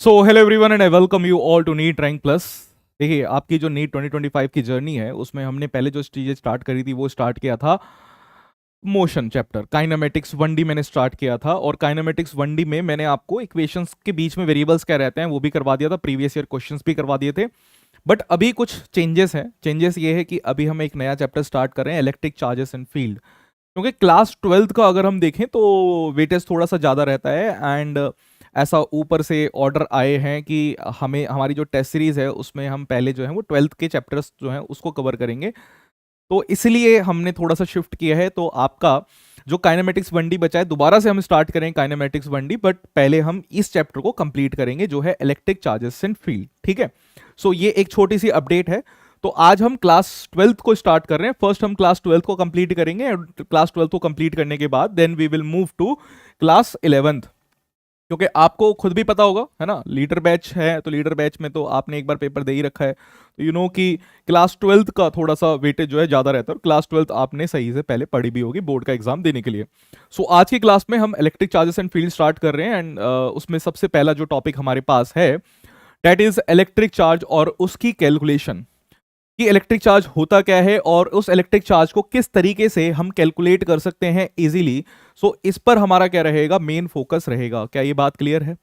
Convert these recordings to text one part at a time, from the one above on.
So hello everyone and I welcome you all to NEET rank plus. देखिए, आपकी जो NEET 2025 की journey है उसमें हमने पहले जो चीज़ें स्टार्ट करी थी वो स्टार्ट किया था मोशन चैप्टर। काइनेमेटिक्स 1D मैंने स्टार्ट किया था और काइनेमेटिक्स 1D में मैंने आपको इक्वेशंस के बीच में वेरिएबल्स क्या रहते हैं वो भी करवा दिया था, प्रीवियस ईयर क्वेश्चंस भी करवा दिए थे। बट अभी कुछ चेंजेस हैं। चेंजेस ये है कि अभी हम एक नया चैप्टर स्टार्ट कर रहे हैं, इलेक्ट्रिक चार्जेस एंड फील्ड। क्योंकि क्लास 12th का अगर हम देखें तो वेटेज थोड़ा सा ज़्यादा रहता है एंड ऐसा ऊपर से ऑर्डर आए हैं कि हमें हमारी जो टेस्ट सीरीज है उसमें हम पहले जो है वो 12th के चैप्टर्स जो हैं उसको कवर करेंगे। तो इसलिए हमने थोड़ा सा शिफ्ट किया है। तो आपका जो काइनेमेटिक्स 1D बचा है दोबारा से हम स्टार्ट करेंगे काइनेमेटिक्स 1D, बट पहले हम इस चैप्टर को कंप्लीट करेंगे जो है इलेक्ट्रिक चार्जेस एंड फील्ड। ठीक है, सो ये एक छोटी सी अपडेट है। तो आज हम क्लास 12th को स्टार्ट कर रहे हैं। फर्स्ट हम क्लास 12th को कंप्लीट करेंगे और क्लास 12th को कंप्लीट करने के बाद then we will move to class 11th। क्योंकि आपको खुद भी पता होगा है ना, लीडर बैच है तो लीडर बैच में तो आपने एक बार पेपर दे ही रखा है, तो यू नो कि क्लास 12th का थोड़ा सा वेटेज जो है ज़्यादा रहता है और क्लास 12th आपने सही से पहले पढ़ी भी होगी बोर्ड का एग्जाम देने के लिए। सो आज की क्लास में हम electric charges and field start कर रहे हैं एंड उसमें सबसे पहला जो टॉपिक हमारे पास है दैट इज इलेक्ट्रिक चार्ज और उसकी कैलकुलेशन कि इलेक्ट्रिक चार्ज होता क्या है और उस इलेक्ट्रिक चार्ज को किस तरीके से हम कैलकुलेट कर सकते हैं इजीली। सो इस पर हमारा क्या रहेगा, मेन फोकस रहेगा। क्या ये बात क्लियर है?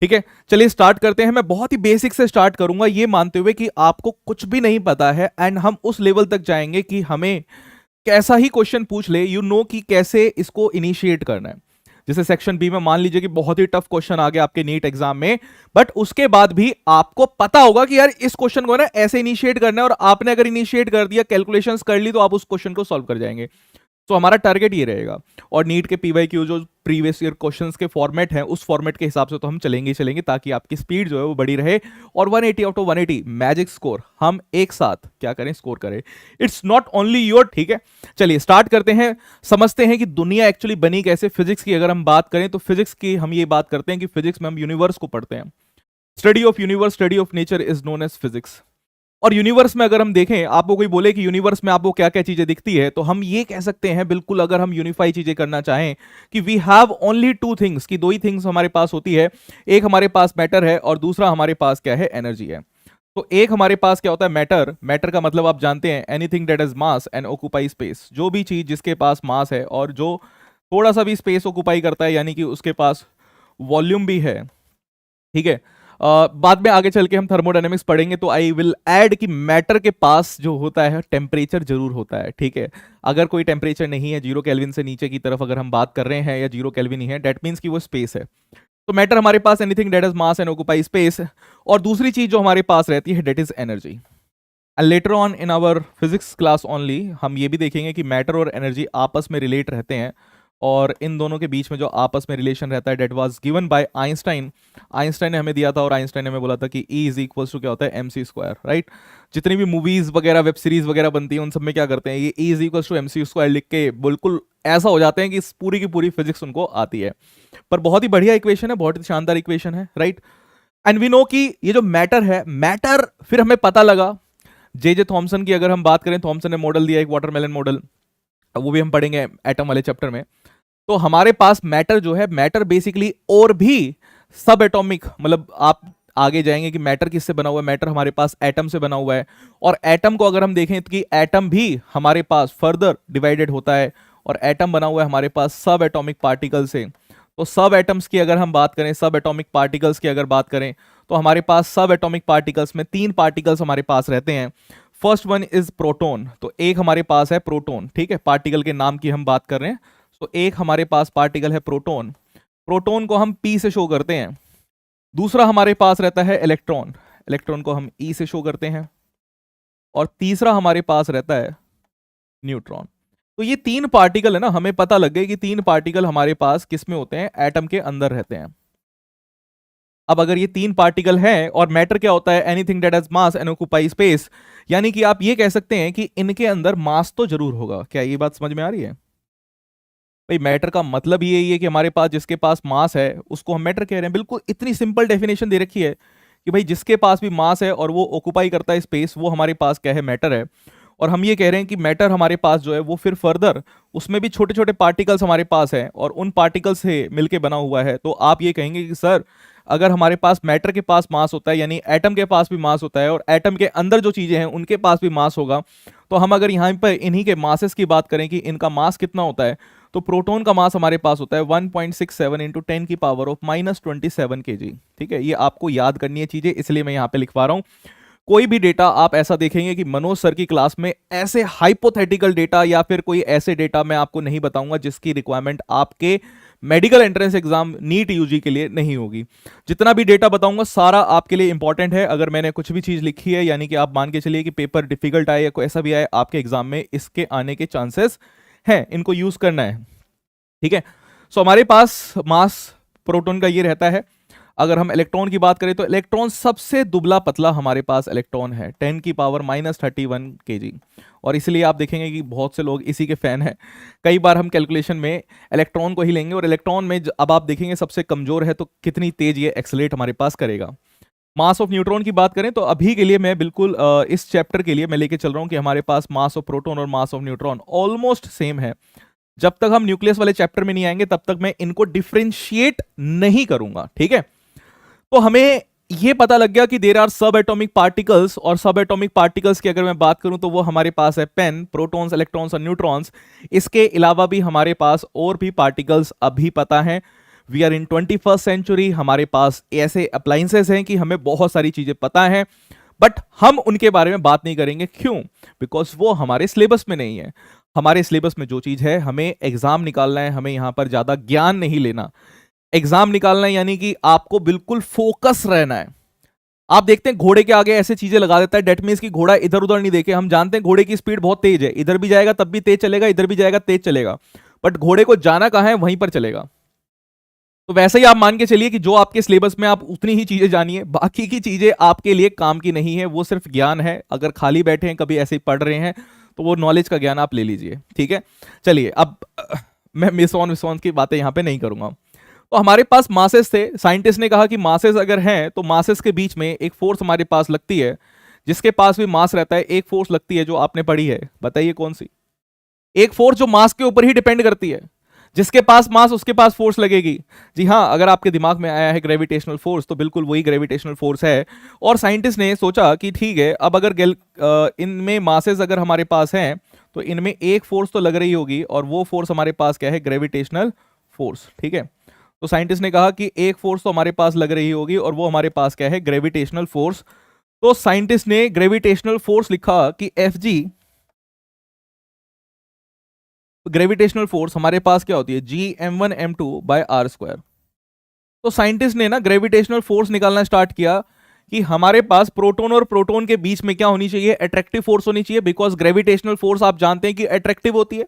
ठीक है, चलिए स्टार्ट करते हैं। मैं बहुत ही बेसिक से स्टार्ट करूंगा ये मानते हुए कि आपको कुछ भी नहीं पता है एंड हम उस लेवल तक जाएंगे कि हमें कैसा ही क्वेश्चन पूछ ले यू नो कि कैसे इसको इनिशिएट करना है। जैसे सेक्शन बी में मान लीजिए कि बहुत ही टफ क्वेश्चन आ गया आपके नीट एग्जाम में, बट उसके बाद भी आपको पता होगा कि यार इस क्वेश्चन को ना ऐसे इनिशिएट करना है और आपने अगर इनिशिएट कर दिया, कैलकुलेशंस कर ली, तो आप उस क्वेश्चन को सॉल्व कर जाएंगे। तो हमारा टारगेट ये रहेगा। और नीट के पीवाईक्यू जो प्रीवियस ईयर क्वेश्चंस के फॉर्मेट हैं उस फॉर्मेट के हिसाब से तो हम चलेंगे ही चलेंगे ताकि आपकी स्पीड जो है वो बड़ी रहे और 180 आउट ऑफ 180 मैजिक स्कोर हम एक साथ क्या करें, स्कोर करें। It's not only your. ठीक है, चलिए स्टार्ट करते हैं। समझते हैं कि दुनिया एक्चुअली बनी कैसे। फिजिक्स की अगर हम बात करें तो फिजिक्स की हम ये बात करते हैं कि फिजिक्स में हम यूनिवर्स को पढ़ते हैं। Study of universe, study of nature is known as physics. और यूनिवर्स में अगर हम देखें, आपको कोई बोले कि यूनिवर्स में आपको क्या क्या चीजें दिखती है, तो हम ये कह सकते हैं बिल्कुल, अगर हम यूनिफाई चीजें करना चाहें, कि we have only two things, कि दो ही थिंग्स हमारे पास होती है। एक हमारे पास मैटर है और दूसरा हमारे पास क्या है, एनर्जी है। तो एक हमारे पास क्या होता है, मैटर। मैटर का मतलब आप जानते हैं, anything that is mass and occupy space. जो भी चीज जिसके पास मास है और जो थोड़ा सा भी स्पेस ऑक्यूपाई करता है, यानी कि उसके पास वॉल्यूम भी है। ठीक है, बाद में आगे चल के हम थर्मोडायनेमिक्स पढ़ेंगे तो आई विल ऐड कि मैटर के पास जो होता है टेम्परेचर जरूर होता है। ठीक है, अगर कोई टेम्परेचर नहीं है, 0 केल्विन से नीचे की तरफ अगर हम बात कर रहे हैं या 0 केल्विन ही है, डेट मीन्स कि वो स्पेस है। तो मैटर हमारे पास anything that is mass and occupy space. और दूसरी चीज जो हमारे पास रहती है that is energy. And later on in our physics class only हम ये भी देखेंगे कि मैटर और एनर्जी आपस में रिलेट रहते हैं और इन दोनों के बीच में जो आपस में रिलेशन रहता है that was given by Einstein. Einstein ने हमें दिया था और आइंस्टाइन ने हमें बोला था कि E इज इक्वल्स टू क्या होता है, MC²। राइट, जितनी भी मूवीज वगैरह वेब सीरीज वगैरह बनती है उन सब में क्या करते हैं, ये E is equals to MC² लिख के बिल्कुल ऐसा हो जाते हैं कि पूरी की पूरी फिजिक्स उनको आती है। पर बहुत ही बढ़िया इक्वेशन है, बहुत ही शानदार इक्वेशन है। राइट, एंड वी नो कि ये जो मैटर है, मैटर फिर हमें पता लगा जे थॉमसन की अगर हम बात करें, थॉमसन ने मॉडल दिया एक वाटरमेलन मॉडल, वो भी हम पढ़ेंगे एटम वाले चैप्टर में। तो हमारे पास मैटर जो है, मैटर बेसिकली और भी सब एटॉमिक, मतलब आप आगे जाएंगे कि मैटर किससे बना हुआ है, मैटर हमारे पास एटम से बना हुआ है। और एटम को अगर हम देखें तो कि एटम भी हमारे पास फर्दर डिवाइडेड होता है और एटम बना हुआ है हमारे पास सब एटॉमिक पार्टिकल से। तो सब एटम्स की अगर हम बात करें, सब एटॉमिक पार्टिकल्स की अगर बात करें, तो हमारे पास सब एटॉमिक पार्टिकल्स में 3 पार्टिकल्स हमारे पास रहते हैं। फर्स्ट वन इज प्रोटॉन, तो एक हमारे पास है प्रोटॉन। ठीक है, पार्टिकल के नाम की हम बात कर रहे हैं। तो एक हमारे पास पार्टिकल है प्रोटॉन, प्रोटॉन को हम P से शो करते हैं। दूसरा हमारे पास रहता है इलेक्ट्रॉन, इलेक्ट्रॉन को हम E से शो करते हैं। और तीसरा हमारे पास रहता है न्यूट्रॉन। तो ये 3 पार्टिकल है ना, हमें पता लग गया कि 3 पार्टिकल हमारे पास किस में होते हैं, एटम के अंदर रहते हैं। अब अगर ये 3 पार्टिकल हैं और मैटर क्या होता है, anything that has mass and occupy space, यानी कि आप ये कह सकते हैं कि इनके अंदर मास तो जरूर होगा। क्या ये बात समझ में आ रही है? भाई मैटर का मतलब ही यही है कि हमारे पास जिसके पास मास है उसको हम मैटर कह रहे हैं। बिल्कुल इतनी सिंपल डेफिनेशन दे रखी है कि भाई जिसके पास भी मास है और वो ऑक्यूपाई करता है स्पेस, वो हमारे पास क्या है, मैटर है। और हम ये कह रहे हैं कि मैटर हमारे पास जो है वो फिर फर्दर उसमें भी छोटे छोटे पार्टिकल्स हमारे पास हैं और उन पार्टिकल्स से मिलके बना हुआ है। तो आप ये कहेंगे कि सर अगर हमारे पास मैटर के पास मास होता है, यानी एटम के पास भी मास होता है और एटम के अंदर जो चीजें हैं उनके पास भी मास होगा, तो हम अगर यहाँ पर इन्हीं के मासेस की बात करें कि इनका मास कितना होता है, तो प्रोटॉन का मास हमारे पास होता है 1.67 इंटू 10 की पावर ऑफ -27 kg। ठीक है, ये आपको याद करनी है चीजें, इसलिए मैं यहाँ पे लिखवा रहा हूँ। कोई भी डेटा आप ऐसा देखेंगे कि मनोज सर की क्लास में ऐसे हाइपोथेटिकल डेटा या फिर कोई ऐसे डेटा मैं आपको नहीं बताऊंगा जिसकी रिक्वायरमेंट आपके medical entrance exam NEET UG के लिए नहीं होगी। जितना भी डेटा बताऊंगा सारा आपके लिए इंपॉर्टेंट है। अगर मैंने कुछ भी चीज लिखी है, यानी कि आप मान के चलिए कि पेपर डिफिकल्ट आए या कोई ऐसा भी आए आपके एग्जाम में, इसके आने के चांसेस हैं, इनको यूज करना है। ठीक है, सो हमारे पास मास प्रोटॉन का ये रहता है। अगर हम इलेक्ट्रॉन की बात करें तो इलेक्ट्रॉन सबसे दुबला पतला हमारे पास इलेक्ट्रॉन है, 10 की पावर -31 kg। और इसलिए आप देखेंगे कि बहुत से लोग इसी के फैन हैं। कई बार हम कैलकुलेशन में इलेक्ट्रॉन को ही लेंगे, और इलेक्ट्रॉन में अब आप देखेंगे सबसे कमजोर है, तो कितनी तेज ये एक्सेलरेट हमारे पास करेगा। मास ऑफ न्यूट्रॉन की बात करें तो अभी के लिए मैं बिल्कुल इस चैप्टर के लिए मैं लेके चल रहा हूं कि हमारे पास मास ऑफ प्रोटॉन और mass of neutron almost same है। जब तक हम न्यूक्लियस वाले चैप्टर में नहीं आएंगे तब तक मैं इनको डिफ्रेंशिएट नहीं करूंगा। ठीक है, तो हमें यह पता लग गया कि देर आर सब एटॉमिक पार्टिकल्स, और सब एटॉमिक पार्टिकल्स की अगर मैं बात करूं तो वो हमारे पास है पेन, प्रोटॉन्स, इलेक्ट्रॉन्स और न्यूट्रॉन्स। इसके अलावा भी हमारे पास और भी पार्टिकल्स अभी पता है। We are in 21st century, हमारे पास ऐसे अप्लायंसेस हैं कि हमें बहुत सारी चीजें पता है, बट हम उनके बारे में बात नहीं करेंगे। क्यों? बिकॉज वो हमारे सिलेबस में नहीं है। हमारे सिलेबस में जो चीज है, हमें एग्जाम निकालना है, हमें यहां पर ज्यादा ज्ञान नहीं लेना। एग्जाम निकालना है यानी कि आपको बिल्कुल फोकस रहना है। आप देखते हैं घोड़े के आगे ऐसे चीजें लगा देता है, डेट मींस कि घोड़ा इधर उधर नहीं देखे। हम जानते हैं घोड़े की स्पीड बहुत तेज है, इधर भी जाएगा तब भी तेज चलेगा, इधर भी जाएगा तेज चलेगा, बट घोड़े को जाना कहां है, वहीं पर चलेगा। तो वैसे ही आप मान के चलिए कि जो आपके सिलेबस में आप उतनी ही चीजें जानिए, बाकी की चीजें आपके लिए काम की नहीं है, वो सिर्फ ज्ञान है। अगर खाली बैठे हैं, कभी ऐसे ही पढ़ रहे हैं, तो वो नॉलेज का ज्ञान आप ले लीजिए। ठीक है, चलिए अब मैं मिसऑन की बातें यहां पे नहीं करूंगा। तो हमारे पास मासेस थे, साइंटिस्ट ने कहा कि मासेस अगर हैं तो मासेस के बीच में एक फोर्स हमारे पास लगती है। जिसके पास भी मास रहता है एक फोर्स लगती है जो आपने पढ़ी है, बताइए कौन सी? एक फोर्स जो मास के ऊपर ही डिपेंड करती है। जिसके पास मास उसके पास फोर्स लगेगी। जी हाँ, अगर आपके दिमाग में आया है ग्रेविटेशनल फोर्स, तो बिल्कुल वही ग्रेविटेशनल फोर्स है। और साइंटिस्ट ने सोचा कि ठीक है, अब अगर इनमें मासेस अगर हमारे पास हैं तो इनमें एक फोर्स तो लग रही होगी, और वो फोर्स हमारे पास क्या है? Gravitational force. ठीक है, तो साइंटिस्ट ने कहा कि एक फोर्स तो हमारे पास लग रही होगी, और वो हमारे पास क्या है? Gravitational force. तो साइंटिस्ट ने ग्रेविटेशनल फोर्स लिखा कि Fg, ग्रेविटेशनल फोर्स हमारे पास क्या होती है? Gm1m2/r²। तो साइंटिस्ट ने ना ग्रेविटेशनल फोर्स निकालना स्टार्ट किया कि हमारे पास प्रोटॉन और प्रोटॉन के बीच में क्या होनी चाहिए? अट्रैक्टिव फोर्स होनी चाहिए, बिकॉज ग्रेविटेशनल फोर्स आप जानते हैं कि अट्रैक्टिव होती है।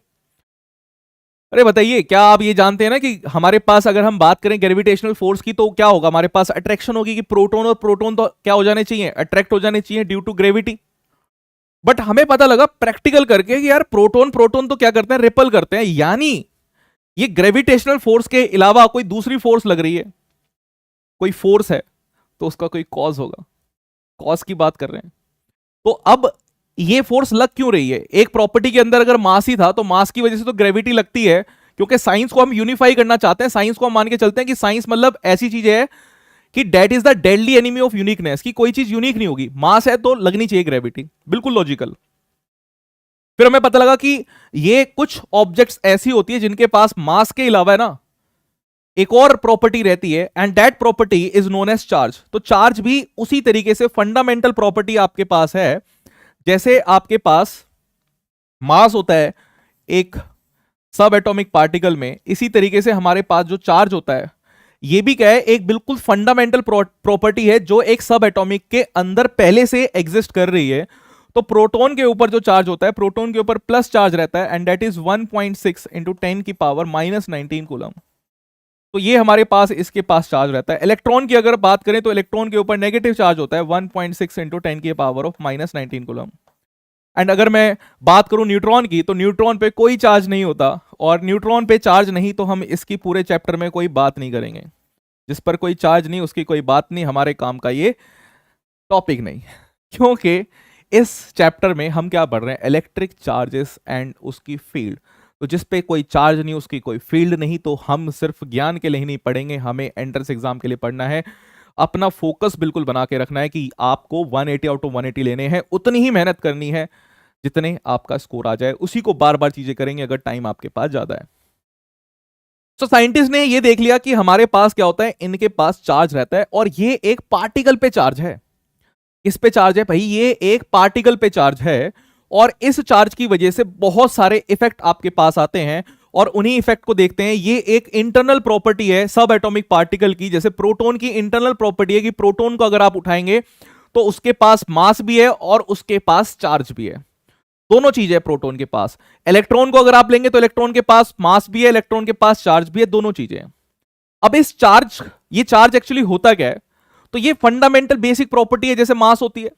अरे बताइए, क्या आप ये जानते हैं ना कि हमारे पास अगर हम बात करें ग्रेविटेशनल फोर्स की, तो क्या होगा? हमारे पास अट्रैक्शन होगी कि प्रोटॉन और प्रोटॉन तो क्या हो जाने चाहिए? अट्रैक्ट हो जाने चाहिए ड्यू टू ग्रेविटी। बट हमें पता लगा प्रैक्टिकल करके कि यार प्रोटॉन प्रोटॉन तो क्या करते हैं? रिपल करते हैं, यानी ये ग्रेविटेशनल फोर्स के अलावा कोई दूसरी फोर्स लग रही है। कोई फोर्स है तो उसका कोई कॉज होगा, कॉज की बात कर रहे हैं। तो अब ये फोर्स लग क्यों रही है? एक प्रॉपर्टी के अंदर अगर मास ही था तो मास की वजह से तो ग्रेविटी लगती है, क्योंकि साइंस को हम यूनिफाई करना चाहते हैं। साइंस को हम मान के चलते हैं कि साइंस मतलब ऐसी चीज है कि that is the deadly enemy of uniqueness, की कोई चीज यूनिक नहीं होगी। मास है तो लगनी चाहिए ग्रेविटी, बिल्कुल लॉजिकल। फिर हमें पता लगा कि ये कुछ ऑब्जेक्ट्स ऐसी होती है जिनके पास मास के अलावा है ना एक और प्रॉपर्टी रहती है, and that property is known as charge. तो चार्ज भी उसी तरीके से फंडामेंटल प्रॉपर्टी आपके पास है, जैसे आपके पास मास होता है एक सब एटॉमिक पार्टिकल में, इसी तरीके से हमारे पास जो चार्ज होता है ये भी क्या है? एक बिल्कुल फंडामेंटल प्रॉपर्टी है जो एक सब एटॉमिक के अंदर पहले से एग्जिस्ट कर रही है। तो प्रोटॉन के ऊपर जो चार्ज होता है, प्रोटॉन के ऊपर प्लस चार्ज रहता है, एंड दैट इज 1.6 इंटू 10 की पावर -19 कूलम। तो ये हमारे पास इसके पास चार्ज रहता है। इलेक्ट्रॉन की अगर बात करें तो इलेक्ट्रॉन के ऊपर नेगेटिव चार्ज होता है 1.6 इंटू 10 की पावर ऑफ -19 कूलम। एंड अगर मैं बात करूं न्यूट्रॉन की, तो न्यूट्रॉन पे कोई चार्ज नहीं होता, और न्यूट्रॉन पे चार्ज नहीं तो हम इसकी पूरे चैप्टर में कोई बात नहीं करेंगे। जिस पर कोई चार्ज नहीं उसकी कोई बात नहीं, हमारे काम का ये टॉपिक नहीं। क्योंकि इस चैप्टर में हम क्या पढ़ रहे हैं? इलेक्ट्रिक चार्जेस एंड उसकी फील्ड। तो जिस पे कोई चार्ज नहीं, उसकी कोई फील्ड नहीं, तो हम सिर्फ ज्ञान के लिए ही नहीं पढ़ेंगे, हमें एंट्रेंस एग्जाम के लिए पढ़ना है। अपना फोकस बिल्कुल बना के रखना है कि आपको 180 आउट ऑफ 180 लेने हैं, उतनी ही मेहनत करनी है जितने आपका स्कोर आ जाए, उसी को बार बार चीजें करेंगे अगर टाइम आपके पास ज्यादा है। तो साइंटिस्ट ने ये देख लिया कि हमारे पास क्या होता है, इनके पास चार्ज रहता है और ये एक पार्टिकल पे चार्ज है। किस पे चार्ज है भाई? ये एक पार्टिकल पे चार्ज है और इस चार्ज की वजह से बहुत सारे इफेक्ट आपके पास आते हैं और उन्हीं इफेक्ट को देखते हैं। ये एक इंटरनल प्रॉपर्टी है सब एटॉमिक पार्टिकल की, जैसे प्रोटॉन की इंटरनल प्रॉपर्टी है कि प्रोटॉन को अगर आप उठाएंगे तो उसके पास मास भी है और उसके पास चार्ज भी है। दोनों चीजें है प्रोटॉन के पास। इलेक्ट्रॉन को अगर आप लेंगे तो इलेक्ट्रॉन के पास मास भी है, इलेक्ट्रॉन के पास चार्ज भी है, दोनों चीजें हैं। अब इस चार्ज, ये चार्ज एक्चुअली होता क्या है? तो ये फंडामेंटल बेसिक प्रॉपर्टी है जैसे मास होती है,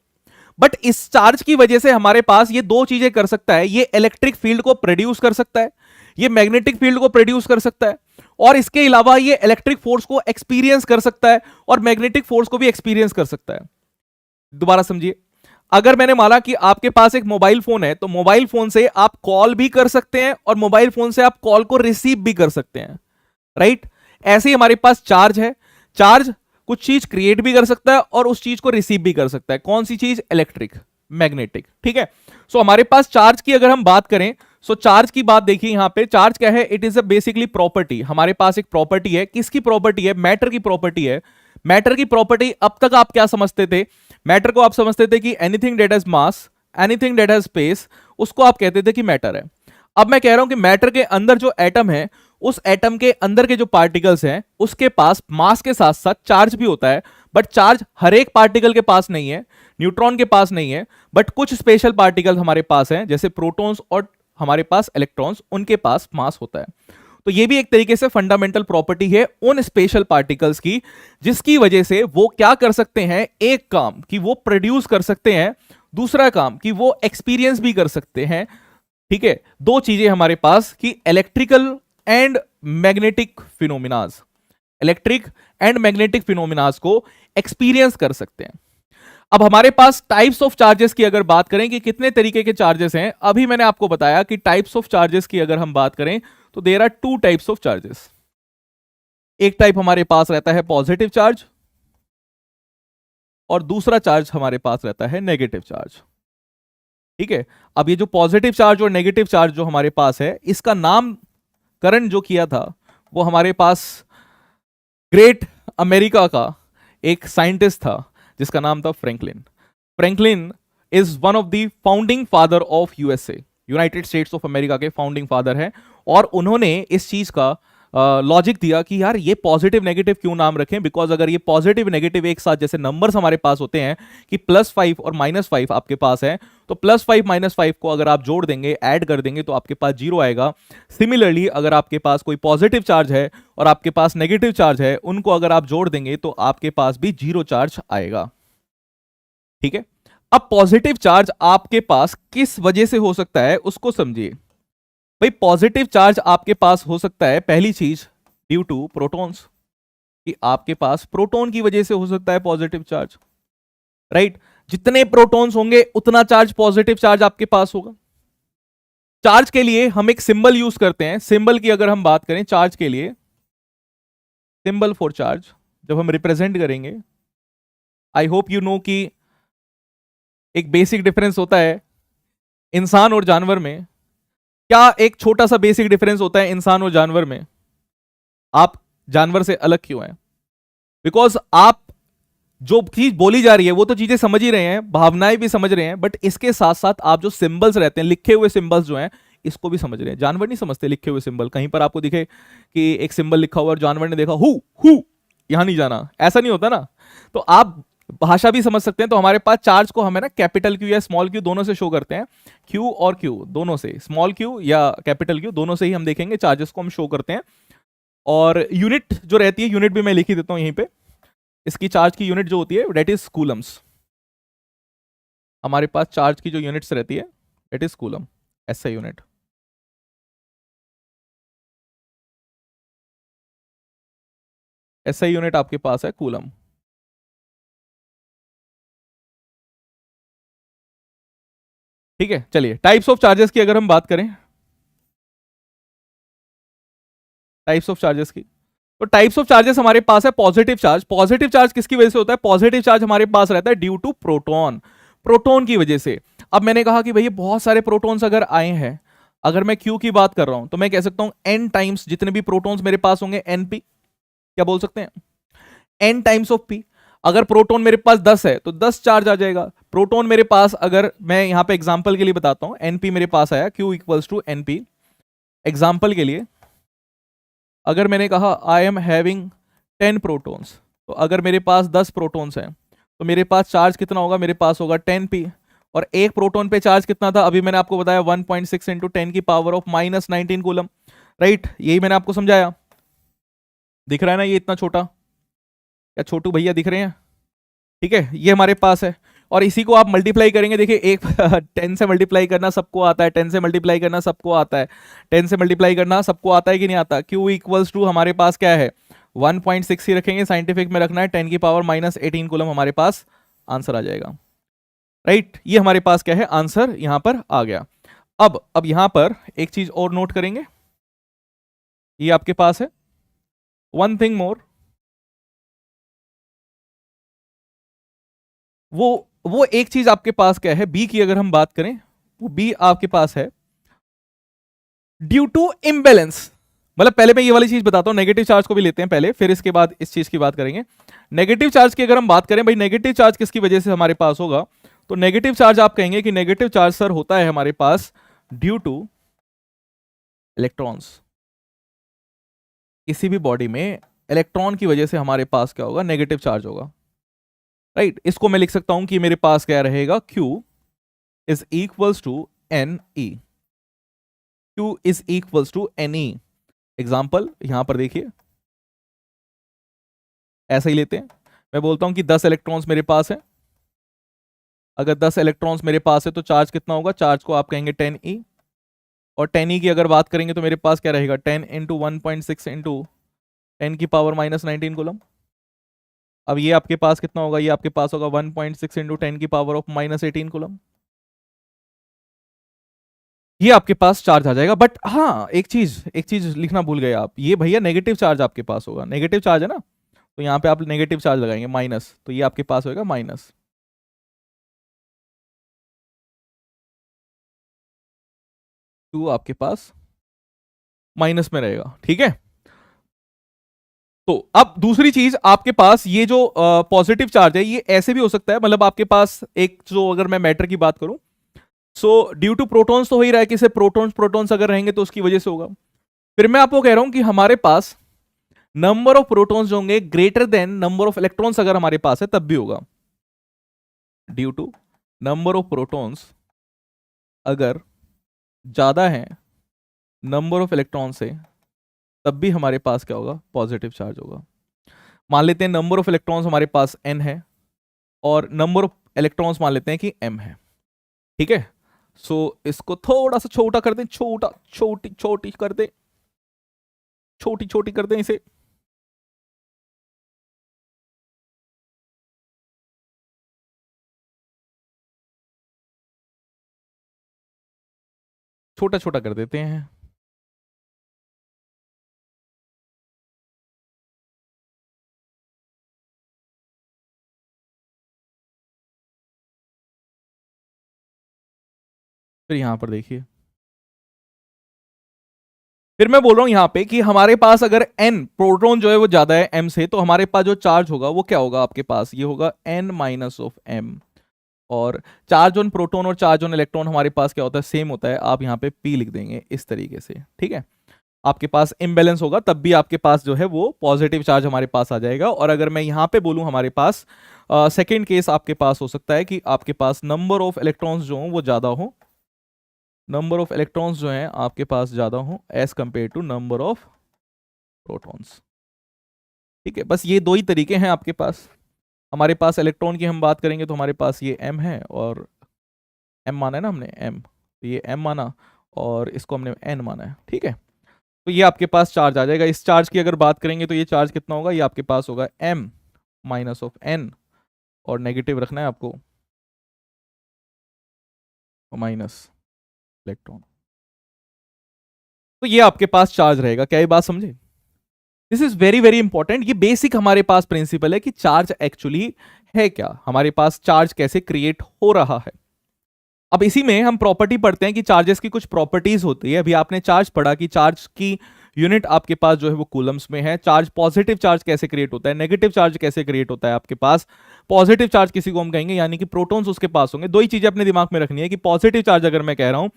बट इस चार्ज की वजह से हमारे पास ये दो चीजें कर सकता है। ये इलेक्ट्रिक फील्ड को प्रोड्यूस कर सकता है, ये मैग्नेटिक फील्ड को प्रोड्यूस कर सकता है, और इसके अलावा ये इलेक्ट्रिक फोर्स को एक्सपीरियंस कर सकता है और मैग्नेटिक फोर्स को भी एक्सपीरियंस कर सकता है। दोबारा समझिए, अगर मैंने माना कि आपके पास एक मोबाइल फोन है तो मोबाइल फोन से आप कॉल भी कर सकते हैं और मोबाइल फोन से आप कॉल को रिसीव भी कर सकते हैं, राइट? ऐसे ही हमारे पास चार्ज है। चार्ज कुछ चीज क्रिएट भी कर सकता है और उस चीज को रिसीव भी कर सकता है। कौन सी चीज? इलेक्ट्रिक, मैग्नेटिक, ठीक है। सो हमारे पास चार्ज की अगर हम बात करें, सो चार्ज की बात देखिए यहां पे। चार्ज क्या है? It is a basically property. हमारे पास एक प्रॉपर्टी है। किसकी प्रॉपर्टी है? मैटर की प्रॉपर्टी है। मैटर की प्रॉपर्टी, अब तक आप क्या समझते थे? मैटर को आप समझते थे कि anything that has mass, anything that has space, उसको आप कहते थे कि मैटर है। अब मैं कह रहा हूं कि मैटर के अंदर जो एटम है, उस एटम के अंदर के जो पार्टिकल्स हैं उसके पास मास के साथ साथ चार्ज भी होता है, बट चार्ज हर एक पार्टिकल के पास नहीं है, न्यूट्रॉन के पास नहीं है, बट कुछ स्पेशल पार्टिकल हमारे पास हैं जैसे प्रोटॉन्स और हमारे पास इलेक्ट्रॉन्स, उनके पास मास होता है। तो ये भी एक तरीके से फंडामेंटल प्रॉपर्टी है उन स्पेशल पार्टिकल्स की, जिसकी वजह से वो क्या कर सकते हैं? एक काम कि वो प्रोड्यूस कर सकते हैं, दूसरा काम कि वो एक्सपीरियंस भी कर सकते हैं, ठीक है। दो चीजें हमारे पास कि electrical and magnetic phenomenas, electric and magnetic phenomenas को एक्सपीरियंस कर सकते हैं। अब हमारे पास टाइप्स ऑफ चार्जेस की अगर बात करें कि कितने तरीके के चार्जेस हैं, अभी मैंने आपको बताया कि टाइप्स ऑफ चार्जेस की अगर हम बात करें तो there are two types of charges. एक टाइप हमारे पास रहता है पॉजिटिव चार्ज और दूसरा चार्ज हमारे पास रहता है नेगेटिव चार्ज, ठीक है। अब ये जो पॉजिटिव चार्ज और नेगेटिव चार्ज जो हमारे पास है, इसका नामकरण जो किया था वो हमारे पास ग्रेट अमेरिका का एक साइंटिस्ट था जिसका नाम था Franklin. Franklin is one of the founding father of USA, United states of America के फाउंडिंग फादर हैं, और उन्होंने इस चीज का लॉजिक दिया कि यार ये पॉजिटिव नेगेटिव क्यों नाम रखें, बिकॉज अगर ये पॉजिटिव नेगेटिव एक साथ, जैसे नंबर्स हमारे पास होते हैं कि +5 और -5 आपके पास है, तो +5 -5 को अगर आप जोड़ देंगे, ऐड कर देंगे तो आपके पास 0 आएगा। सिमिलरली अगर आपके पास कोई पॉजिटिव चार्ज है और आपके पास नेगेटिव चार्ज है, उनको अगर आप जोड़ देंगे तो आपके पास भी 0 चार्ज आएगा, ठीक है। अब पॉजिटिव चार्ज आपके पास किस वजह से हो सकता है उसको समझिए। भाई पॉजिटिव चार्ज आपके पास हो सकता है, पहली चीज ड्यू टू प्रोटॉन्स, कि आपके पास प्रोटॉन की वजह से हो सकता है पॉजिटिव चार्ज, राइट। जितने प्रोटॉन्स होंगे उतना चार्ज पॉजिटिव चार्ज आपके पास होगा। चार्ज के लिए हम एक सिंबल यूज करते हैं। सिंबल की अगर हम बात करें चार्ज के लिए, सिंबल फॉर चार्ज जब हम रिप्रेजेंट करेंगे, आई होप यू नो कि एक बेसिक डिफरेंस होता है इंसान और जानवर में। क्या एक छोटा सा बेसिक डिफरेंस होता है इंसान और जानवर में? आप जानवर से अलग क्यों हैं? बिकॉज आप जो चीज बोली जा रही है वो तो चीजें समझ ही रहे हैं, भावनाएं भी समझ रहे हैं, बट इसके साथ साथ आप जो सिंबल्स रहते हैं, लिखे हुए सिंबल्स जो हैं, इसको भी समझ रहे हैं। जानवर नहीं समझते लिखे हुए सिंबल। कहीं पर आपको दिखे कि एक सिंबल लिखा हुआ और जानवर ने देखा हु यहां नहीं जाना, ऐसा नहीं होता ना। तो आप भाषा भी समझ सकते हैं। तो हमारे पास चार्ज को हमें ना कैपिटल क्यू या स्मॉल क्यू दोनों से शो करते हैं। क्यू और क्यू दोनों से, स्मॉल क्यू या कैपिटल क्यू दोनों से ही हम देखेंगे चार्जेस को हम शो करते हैं। और यूनिट जो रहती है, यूनिट भी मैं लिख ही देता हूं यहीं पे। इसकी चार्ज की यूनिट जो होती है डेट इज कूलम्स। हमारे पास चार्ज की जो यूनिट्स रहती है डेट इज कूलम, ऐसा यूनिट। ऐसा यूनिट आपके पास है कूलम, ठीक है। चलिए टाइप्स ऑफ चार्जेस की अगर हम बात करें, टाइप्स ऑफ चार्जेस की, तो टाइप्स ऑफ चार्जेस हमारे पास है पॉजिटिव चार्ज। पॉजिटिव चार्ज किसकी वजह से होता है? पॉजिटिव चार्ज हमारे पास रहता है ड्यू टू प्रोटॉन, प्रोटॉन की वजह से। अब मैंने कहा कि भैया बहुत सारे प्रोटॉन्स अगर आए हैं, अगर मैं क्यू की बात कर रहा हूं तो मैं कह सकता हूं एन टाइम्स जितने भी प्रोटॉन्स मेरे पास होंगे एन पी, क्या बोल सकते हैं, एन टाइम्स ऑफ पी। अगर प्रोटॉन मेरे पास 10 है तो 10 चार्ज आ जाएगा। प्रोटॉन मेरे पास, अगर मैं यहां पे एग्जांपल के लिए बताता हूं, एनपी मेरे पास आया, Q equals to NP. Example के लिए अगर मैंने कहा आई एम हैविंग 10 प्रोटॉन्स, तो अगर मेरे पास 10 प्रोटॉन्स हैं तो मेरे पास चार्ज कितना होगा? मेरे पास होगा 10p। और एक प्रोटॉन पे चार्ज कितना था? अभी मैंने आपको बताया 1.6 इंटू 10 की power of minus 19 coulomb, right? यही मैंने आपको समझाया। दिख रहा है ना ये इतना छोटा? क्या छोटू भैया दिख रहे हैं? ठीक है, ये हमारे पास है। और इसी को आप मल्टीप्लाई करेंगे, देखिए एक 10 से मल्टीप्लाई करना सबको आता है, 10 से मल्टीप्लाई करना सबको आता है, 10 से मल्टीप्लाई करना सबको आता है कि नहीं आता? Q इक्वल्स टू हमारे पास क्या है? 1.6 ही रखेंगे, साइंटिफिक में रखना है 10 की पावर माइनस 18 कूलम, हमारे पास आंसर आ जाएगा, राइट? ये हमारे पास क्या है? आंसर यहां पर आ गया। अब यहां पर एक चीज और नोट करेंगे, ये आपके पास है वन थिंग मोर, वो एक चीज आपके पास क्या है? बी की अगर हम बात करें, वो बी आपके पास है ड्यू टू इम्बेलेंस। मतलब पहले मैं ये वाली चीज बताता हूं, नेगेटिव चार्ज को भी लेते हैं पहले, फिर इसके बाद इस चीज की बात करेंगे। नेगेटिव चार्ज की अगर हम बात करें, भाई नेगेटिव चार्ज किसकी वजह से हमारे पास होगा? तो नेगेटिव चार्ज आप कहेंगे कि नेगेटिव चार्ज सर होता है हमारे पास ड्यू टू इलेक्ट्रॉन्स। किसी भी बॉडी में इलेक्ट्रॉन की वजह से हमारे पास क्या होगा? नेगेटिव चार्ज होगा, राइट? इसको मैं लिख सकता हूं कि मेरे पास क्या रहेगा? Q is equals to N E. Q is equals to N E. Example यहां पर देखिए, ऐसा ही लेते हैं। मैं बोलता हूं कि 10 इलेक्ट्रॉन्स मेरे पास है। अगर 10 इलेक्ट्रॉन्स मेरे पास है तो चार्ज कितना होगा? चार्ज को आप कहेंगे 10e। और 10e की अगर बात करेंगे तो मेरे पास क्या रहेगा? 10 इंटू 1.6 इंटू 10 की पावर माइनस 19 कूलम। अब ये आपके पास कितना होगा? ये आपके पास होगा 1.6 इंटू 10 की पावर ऑफ माइनस 18 कूलम। ये आपके पास चार्ज आ जाएगा। बट हाँ, एक चीज लिखना भूल गए आप, ये भैया नेगेटिव चार्ज आपके पास होगा। नेगेटिव चार्ज है ना, तो यहाँ पे आप नेगेटिव चार्ज लगाएंगे माइनस, तो ये आपके पास होगा माइनस। टू आपके पास माइनस में रहेगा, ठीक है? तो अब दूसरी चीज, आपके पास ये जो पॉजिटिव चार्ज है, ये ऐसे भी हो सकता है, मतलब आपके पास एक जो, अगर मैं मैटर की बात करूं, सो ड्यू टू प्रोटॉन्स तो हो ही रहा है कि प्रोटॉन्स प्रोटॉन्स अगर रहेंगे तो उसकी वजह से होगा। फिर मैं आपको कह रहा हूं कि हमारे पास नंबर ऑफ प्रोटॉन्स जो होंगे greater than number of electrons अगर हमारे पास है तब भी होगा। Due to number of protons अगर ज्यादा है नंबर ऑफ इलेक्ट्रॉन से, तब भी हमारे पास क्या होगा? पॉजिटिव चार्ज होगा। मान लेते हैं नंबर ऑफ इलेक्ट्रॉन्स हमारे पास n है और नंबर ऑफ इलेक्ट्रॉन्स मान लेते हैं कि m है, ठीक है? सो इसको थोड़ा सा छोटा कर दें, छोटा छोटी छोटी कर दें, छोटी छोटी कर दें इसे। छोटा छोटा कर देते हैं। फिर यहां पर देखिए, फिर मैं बोल रहा हूं यहां पे कि हमारे पास अगर n प्रोटॉन जो है वो ज्यादा है m से, तो हमारे पास जो चार्ज होगा वो क्या होगा? आपके पास ये होगा n माइनस ऑफ m। और चार्ज ऑन प्रोटॉन और चार्ज ऑन इलेक्ट्रॉन हमारे पास क्या होता है? सेम होता है। आप यहाँ पे p लिख देंगे इस तरीके से, ठीक है? आपके पास इम्बैलेंस होगा तब भी आपके पास जो है वो पॉजिटिव चार्ज हमारे पास आ जाएगा। और अगर मैं यहाँ पे बोलूँ, हमारे पास सेकेंड केस आपके पास हो सकता है कि आपके पास नंबर ऑफ इलेक्ट्रॉन्स जो हो वो ज्यादा हो, नंबर ऑफ इलेक्ट्रॉन्स जो हैं आपके पास ज्यादा हो as compare to number of protons, ठीक है? बस ये दो ही तरीके हैं आपके पास। हमारे पास इलेक्ट्रॉन की हम बात करेंगे तो हमारे पास ये m है, और m माना है ना हमने, m, तो ये m माना और इसको हमने n माना है, ठीक है? तो ये आपके पास चार्ज आ जाएगा। इस चार्ज की अगर बात करेंगे तो ये चार्ज कितना होगा? ये आपके पास होगा m माइनस ऑफ n, और नेगेटिव रखना है आपको, माइनस इलेक्ट्रॉन। तो ये आपके पास चार्ज रहेगा। क्या ये बात समझे? This is very very important. ये बेसिक हमारे पास प्रिंसिपल है कि चार्ज एक्चुअली है क्या, हमारे पास चार्ज कैसे क्रिएट हो रहा है। अब इसी में हम प्रॉपर्टी पढ़ते हैं कि चार्जेस की कुछ प्रॉपर्टीज होती है। अभी आपने चार्ज पढ़ा कि चार्ज की यूनिट आपके पास जो है वो कूलम्स में है। चार्ज पॉजिटिव चार्ज कैसे क्रिएट होता है, नेगेटिव चार्ज कैसे क्रिएट होता है आपके पास। पॉजिटिव चार्ज किसी को हम कहेंगे यानी कि प्रोटॉन्स उसके पास होंगे। दो ही चीजें अपने दिमाग में रखनी है कि पॉजिटिव चार्ज अगर मैं कह रहा हूं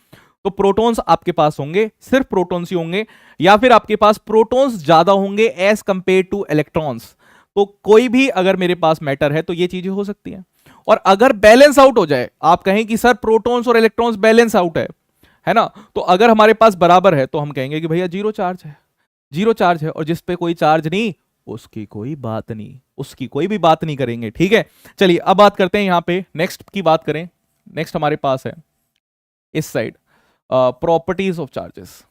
तो प्रोटॉन्स आपके पास होंगे, सिर्फ प्रोटॉन्स ही होंगे, या फिर आपके पास प्रोटॉन्स ज्यादा होंगे एज कंपेयर टू इलेक्ट्रॉन्स। तो कोई भी अगर मेरे पास मैटर है तो ये चीजें हो सकती हैं। और अगर बैलेंस आउट हो जाए, आप कहें कि सर प्रोटॉन्स और इलेक्ट्रॉन्स बैलेंस आउट है ना, तो अगर हमारे पास बराबर है तो हम कहेंगे कि भैया जीरो चार्ज है, जीरो चार्ज है। और जिस पे कोई चार्ज नहीं उसकी कोई बात नहीं, उसकी कोई भी बात नहीं करेंगे। ठीक है, चलिए अब बात करते हैं यहां पे नेक्स्ट की बात करें। नेक्स्ट हमारे पास है इस साइड प्रॉपर्टीज ऑफ चार्जेस।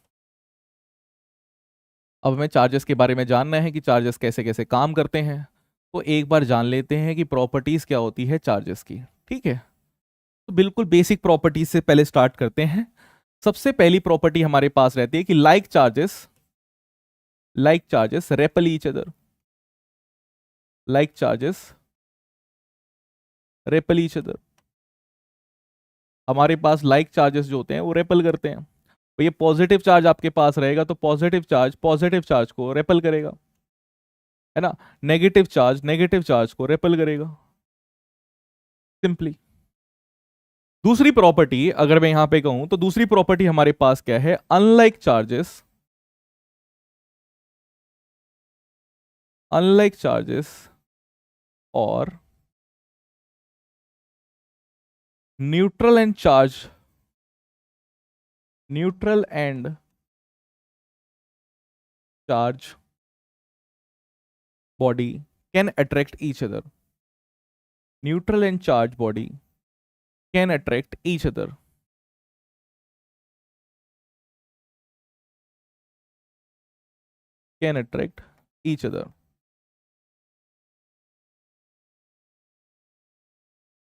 अब हमें चार्जेस के बारे में जानना है कि चार्जेस कैसे कैसे काम करते हैं, तो एक बार जान लेते हैं कि प्रॉपर्टीज क्या होती है चार्जेस की। ठीक है, तो बिल्कुल बेसिक प्रॉपर्टीज से पहले स्टार्ट करते हैं। सबसे पहली प्रॉपर्टी हमारे पास रहती है कि like charges REPL each other. Like charges REPL each other. हमारे पास लाइक चार्जेस जो होते हैं वो रेपल करते हैं। तो ये पॉजिटिव चार्ज आपके पास रहेगा तो पॉजिटिव चार्ज को रेपल करेगा, है ना। नेगेटिव चार्ज को रेपल करेगा, सिंपली। दूसरी प्रॉपर्टी अगर मैं यहां पे कहूं तो दूसरी प्रॉपर्टी हमारे पास क्या है, अनलाइक चार्जेस और neutral and charge body can attract each other. Neutral and charge body can attract each other. Can attract each other.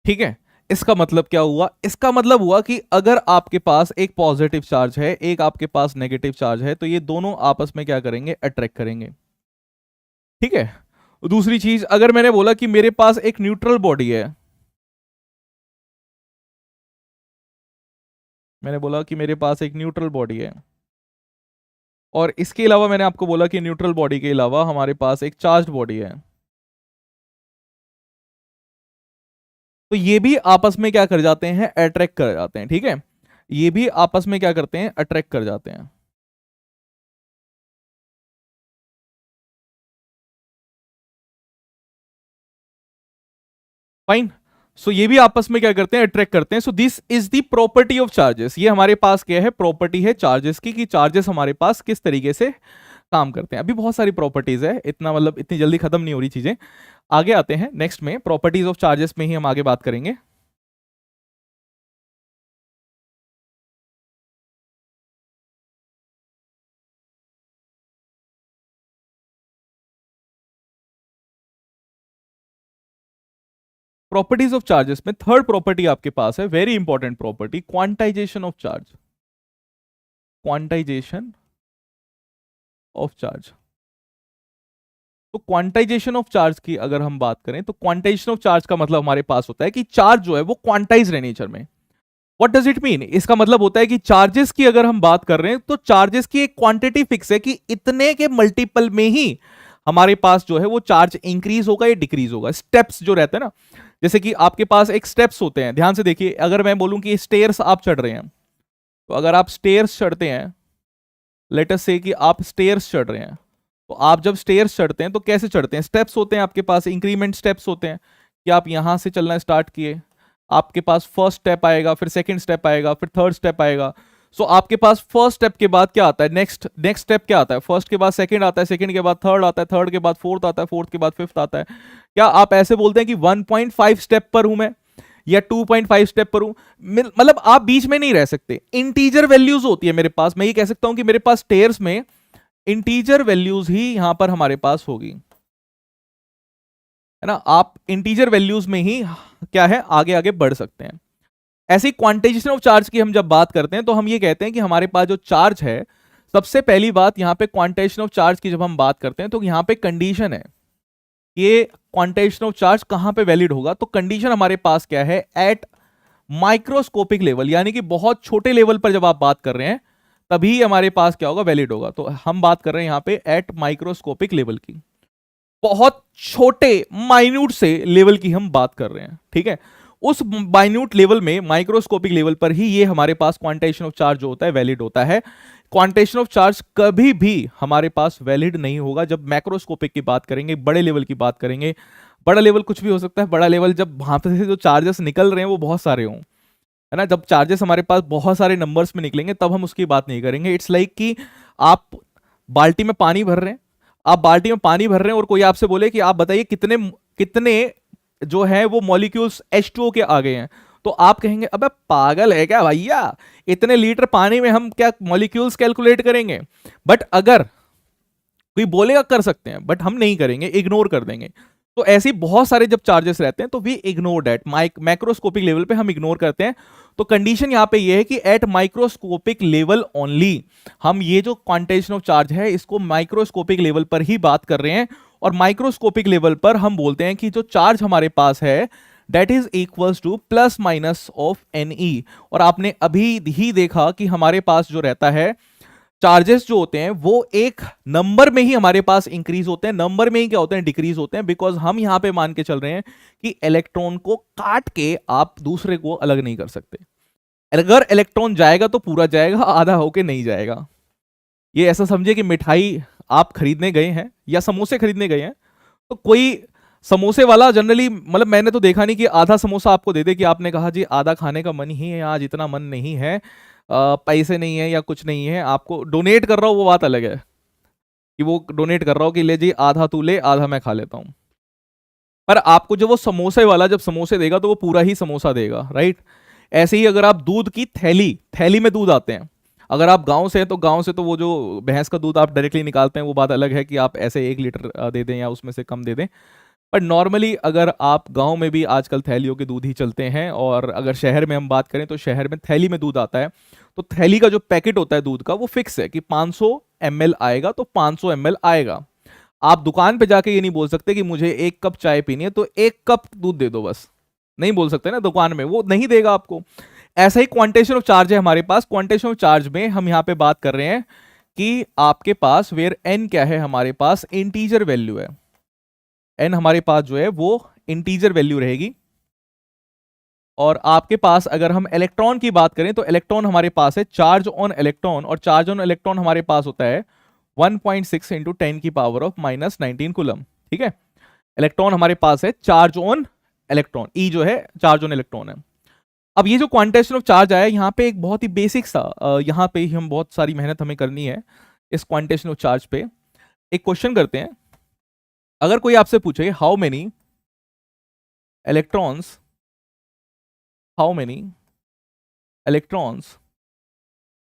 ठीक है, इसका मतलब क्या हुआ, इसका मतलब हुआ कि अगर आपके पास एक पॉजिटिव चार्ज है, एक आपके पास नेगेटिव चार्ज है, तो ये दोनों आपस में क्या करेंगे, अट्रैक्ट करेंगे। ठीक है, दूसरी चीज, अगर मैंने बोला कि मेरे पास एक न्यूट्रल बॉडी है, मैंने बोला कि मेरे पास एक न्यूट्रल बॉडी है, और इसके अलावा मैंने आपको बोला कि न्यूट्रल बॉडी के अलावा हमारे पास एक चार्ज बॉडी है, तो ये भी आपस में क्या कर जाते हैं, अट्रैक्ट कर जाते हैं। ठीक है, ये भी आपस में क्या करते हैं, अट्रैक्ट कर जाते हैं। फाइन, सो ये भी आपस में क्या करते हैं, अट्रैक्ट करते हैं। So this is the property of charges. ये हमारे पास क्या है, प्रॉपर्टी है चार्जेस की, कि चार्जेस हमारे पास किस तरीके से काम करते हैं। अभी बहुत सारी प्रॉपर्टीज है, इतना मतलब इतनी जल्दी खत्म नहीं हो रही चीजें। आगे आते हैं नेक्स्ट में, प्रॉपर्टीज ऑफ चार्जेस में ही हम आगे बात करेंगे। प्रॉपर्टीज ऑफ चार्जेस में थर्ड प्रॉपर्टी आपके पास है, very important property, quantization of charge. Quantization of charge. तो क्वांटाइजेशन ऑफ चार्ज की अगर हम बात करें तो क्वांटाइजेशन ऑफ चार्ज का मतलब हमारे पास होता है कि चार्ज जो है वो क्वांटाइज है नेचर में। व्हाट डज इट मीन, इसका मतलब होता है कि चार्जेस की अगर हम बात कर रहे हैं तो चार्जेस की एक क्वांटिटी फिक्स है कि इतने के मल्टीपल में ही हमारे पास जो है वो चार्ज इंक्रीज होगा या डिक्रीज होगा। स्टेप्स जो रहते हैं ना, जैसे कि आपके पास एक स्टेप्स होते हैं, ध्यान से देखिए, अगर मैं बोलूं कि स्टेयर्स आप चढ़ रहे हैं, तो अगर आप स्टेयर्स चढ़ते हैं, लेट अस से कि आप स्टेयर्स चढ़ रहे हैं, तो आप जब स्टेयर्स चढ़ते हैं तो कैसे चढ़ते हैं, स्टेप्स होते हैं आपके पास, इंक्रीमेंट स्टेप्स होते हैं कि आप यहां से चलना स्टार्ट किए, आपके पास फर्स्ट स्टेप आएगा, फिर सेकंड स्टेप आएगा, फिर थर्ड स्टेप आएगा। सो आपके पास फर्स्ट स्टेप के बाद क्या आता है, नेक्स्ट स्टेप क्या आता है, फर्स्ट के बाद सेकंड आता है, सेकंड के बाद थर्ड आता है, थर्ड के बाद फोर्थ आता है, फोर्थ के बाद फिफ्थ आता है। क्या आप ऐसे बोलते हैं कि 1.5 स्टेप पर हूं मैं, या 2.5 स्टेप पर हूं, मतलब आप बीच में नहीं रह सकते। इंटीजर वैल्यूज होती है मेरे पास, मैं ये कह सकता हूं कि मेरे पास स्टेयर्स में इंटीजर वैल्यूज ही यहां पर हमारे पास होगी, है ना। आप इंटीजर वैल्यूज में ही क्या है, आगे आगे बढ़ सकते हैं। ऐसे क्वांटाइजेशन ऑफ चार्ज की हम जब बात करते हैं तो हम ये कहते हैं कि हमारे पास जो चार्ज है, सबसे पहली बात यहाँ पे क्वांटेशन ऑफ चार्ज की जब हम बात करते हैं तो यहाँ पे कंडीशन है, ये क्वांटेशन ऑफ चार्ज कहां पे वैलिड होगा, तो कंडीशन हमारे पास क्या है, एट माइक्रोस्कोपिक लेवल, यानी कि बहुत छोटे लेवल पर जब आप बात कर रहे हैं तभी हमारे पास क्या होगा, वैलिड होगा। तो हम बात कर रहे हैं यहां पे एट माइक्रोस्कोपिक लेवल की, बहुत छोटे माइन्यूट से लेवल की हम बात कर रहे हैं, ठीक है। उस माइन्यूट लेवल में, माइक्रोस्कोपिक लेवल पर ही ये हमारे पास क्वांटेशन ऑफ चार्ज जो होता है वैलिड होता है। क्वांटेशन ऑफ चार्ज कभी भी हमारे पास वैलिड नहीं होगा जब मैक्रोस्कोपिक की बात करेंगे, बड़े लेवल की बात करेंगे। बड़ा लेवल कुछ भी हो सकता है, बड़ा लेवल जब वहां से जो चार्जेस निकल रहे हैं वो बहुत सारे हों, है ना। जब चार्जेस हमारे पास बहुत सारे नंबर्स में निकलेंगे तब हम उसकी बात नहीं करेंगे। इट्स लाइक कि आप बाल्टी में पानी भर रहे हैं, आप बाल्टी में पानी भर रहे हैं और कोई आपसे बोले कि आप बताइए कितने कितने जो है वो मॉलिक्यूल्स H2O के आ गए हैं, तो आप कहेंगे अबे पागल है क्या भैया, इतने लीटर पानी में हम क्या मॉलिक्यूल्स कैलकुलेट करेंगे। बट अगर कोई बोलेगा कर सकते हैं, बट हम नहीं करेंगे, इग्नोर कर देंगे। तो ऐसे बहुत सारे जब चार्जेस रहते हैं तो we ignore that, macroscopic level पे हम इग्नोर करते हैं। तो कंडीशन यहां पे ये है कि एट माइक्रोस्कोपिक लेवल ओनली, हम ये जो क्वांटेशन ऑफ चार्ज है इसको माइक्रोस्कोपिक लेवल पर ही बात कर रहे हैं। और माइक्रोस्कोपिक लेवल पर हम बोलते हैं कि जो चार्ज हमारे पास है that is equals two plus minus of NE। और आपने अभी ही देखा कि हमारे पास जो रहता है चार्जेस जो होते हैं वो एक नंबर में ही हमारे पास इंक्रीज होते हैं, नंबर में ही क्या होते हैं, डिक्रीज होते हैं। बिकॉज हम यहां पे मान के चल रहे हैं कि इलेक्ट्रॉन को काट के आप दूसरे को अलग नहीं कर सकते। अगर इलेक्ट्रॉन जाएगा तो पूरा जाएगा, आधा होके नहीं जाएगा। ये ऐसा समझिए कि मिठाई आप खरीदने गए हैं या समोसे खरीदने गए हैं, तो कोई समोसे वाला जनरली, मतलब मैंने तो देखा नहीं कि आधा समोसा आपको दे दे कि आपने कहा जी आधा खाने का मन ही है, आज इतना मन नहीं है, पैसे नहीं है या कुछ नहीं है, आपको डोनेट कर रहा हो वो बात अलग है कि वो डोनेट कर रहा हो कि ले जी आधा तू ले आधा मैं खा लेता हूं। पर आपको जो वो समोसे वाला जब समोसे देगा तो वो पूरा ही समोसा देगा, राइट। ऐसे ही अगर आप दूध की थैली, थैली में दूध आते हैं, अगर आप गांव से हैं तो गांव से तो वो जो भैंस का दूध आप डायरेक्टली निकालते हैं वो बात अलग है कि आप ऐसे 1 लीटर दे दें या उसमें से कम दे दें। पर नॉर्मली अगर आप गांव में भी आजकल थैलियों के दूध ही चलते हैं, और अगर शहर में हम बात करें तो शहर में थैली में दूध आता है। तो थैली का जो पैकेट होता है दूध का वो फिक्स है कि 500 ml आएगा तो 500 ml आएगा। आप दुकान पे जाके ये नहीं बोल सकते कि मुझे 1 कप चाय पीनी है तो 1 कप दूध दे दो, बस नहीं बोल सकते ना, दुकान में वो नहीं देगा आपको। ऐसा ही क्वांटेशन ऑफ चार्ज है हमारे पास। क्वांटेशन ऑफ चार्ज में हम यहां पे बात कर रहे हैं कि आपके पास वेयर n क्या है, हमारे पास इंटीजर वैल्यू है। n हमारे पास जो है वो इंटीजर वैल्यू रहेगी। और आपके पास अगर हम इलेक्ट्रॉन की बात करें तो इलेक्ट्रॉन हमारे पास है चार्ज ऑन इलेक्ट्रॉन, और चार्ज ऑन इलेक्ट्रॉन हमारे पास होता है 1.6 इंटू 10 की पावर ऑफ -19 कूलम, ठीक है। इलेक्ट्रॉन हमारे पास है चार्ज ऑन इलेक्ट्रॉन, ई जो है चार्ज ऑन इलेक्ट्रॉन है। अब ये जो क्वांटेशन ऑफ चार्ज आया यहाँ पे एक बहुत ही बेसिक सा, यहाँ पे ही हम बहुत सारी मेहनत हमें करनी है इस क्वांटेशन ऑफ चार्ज पे। एक क्वेश्चन करते हैं, अगर कोई आपसे पूछे how many electrons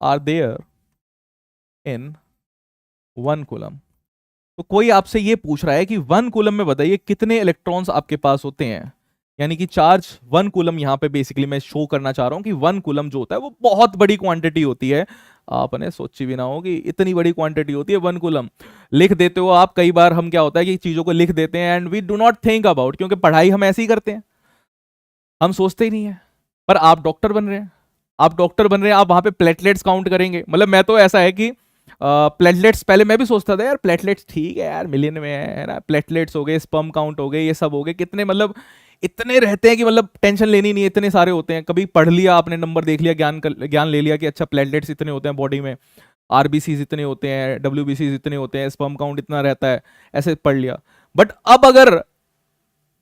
are there in 1 coulomb, तो कोई आपसे ये पूछ रहा है कि 1 कूलम में बताइए कितने इलेक्ट्रॉन्स आपके पास होते हैं। यानी कि चार्ज 1 कूलम, यहां पे बेसिकली मैं शो करना चाह रहा हूं कि 1 कूलम जो होता है वो बहुत बड़ी क्वांटिटी होती है। आपने सोची भी ना हो कि इतनी बड़ी क्वांटिटी होती है 1 कूलम। लिख देते हो आप, कई बार हम क्या होता है कि चीजों को लिख देते हैं and we do not think about, क्योंकि पढ़ाई हम ऐसे ही करते हैं, हम सोचते ही नहीं है। पर आप डॉक्टर बन रहे हैं, आप वहां पे प्लेटलेट्स काउंट करेंगे। मतलब मैं तो ऐसा है कि प्लेटलेट्स पहले मैं भी सोचता था यार प्लेटलेट्स ठीक है यार, मिलियन में है ना, प्लेटलेट्स हो गए, स्पर्म काउंट हो गए, ये सब हो गए, कितने मतलब इतने रहते हैं कि मतलब टेंशन लेनी नहीं है, इतने सारे होते हैं। कभी पढ़ लिया आपने, नंबर देख लिया, ज्ञान ले लिया कि अच्छा प्लेटलेट्स इतने होते हैं बॉडी में, आरबीसीज इतने होते हैं, डब्ल्यूबीसीज इतने होते हैं, स्पर्म काउंट इतना रहता है, ऐसे पढ़ लिया। बट अब अगर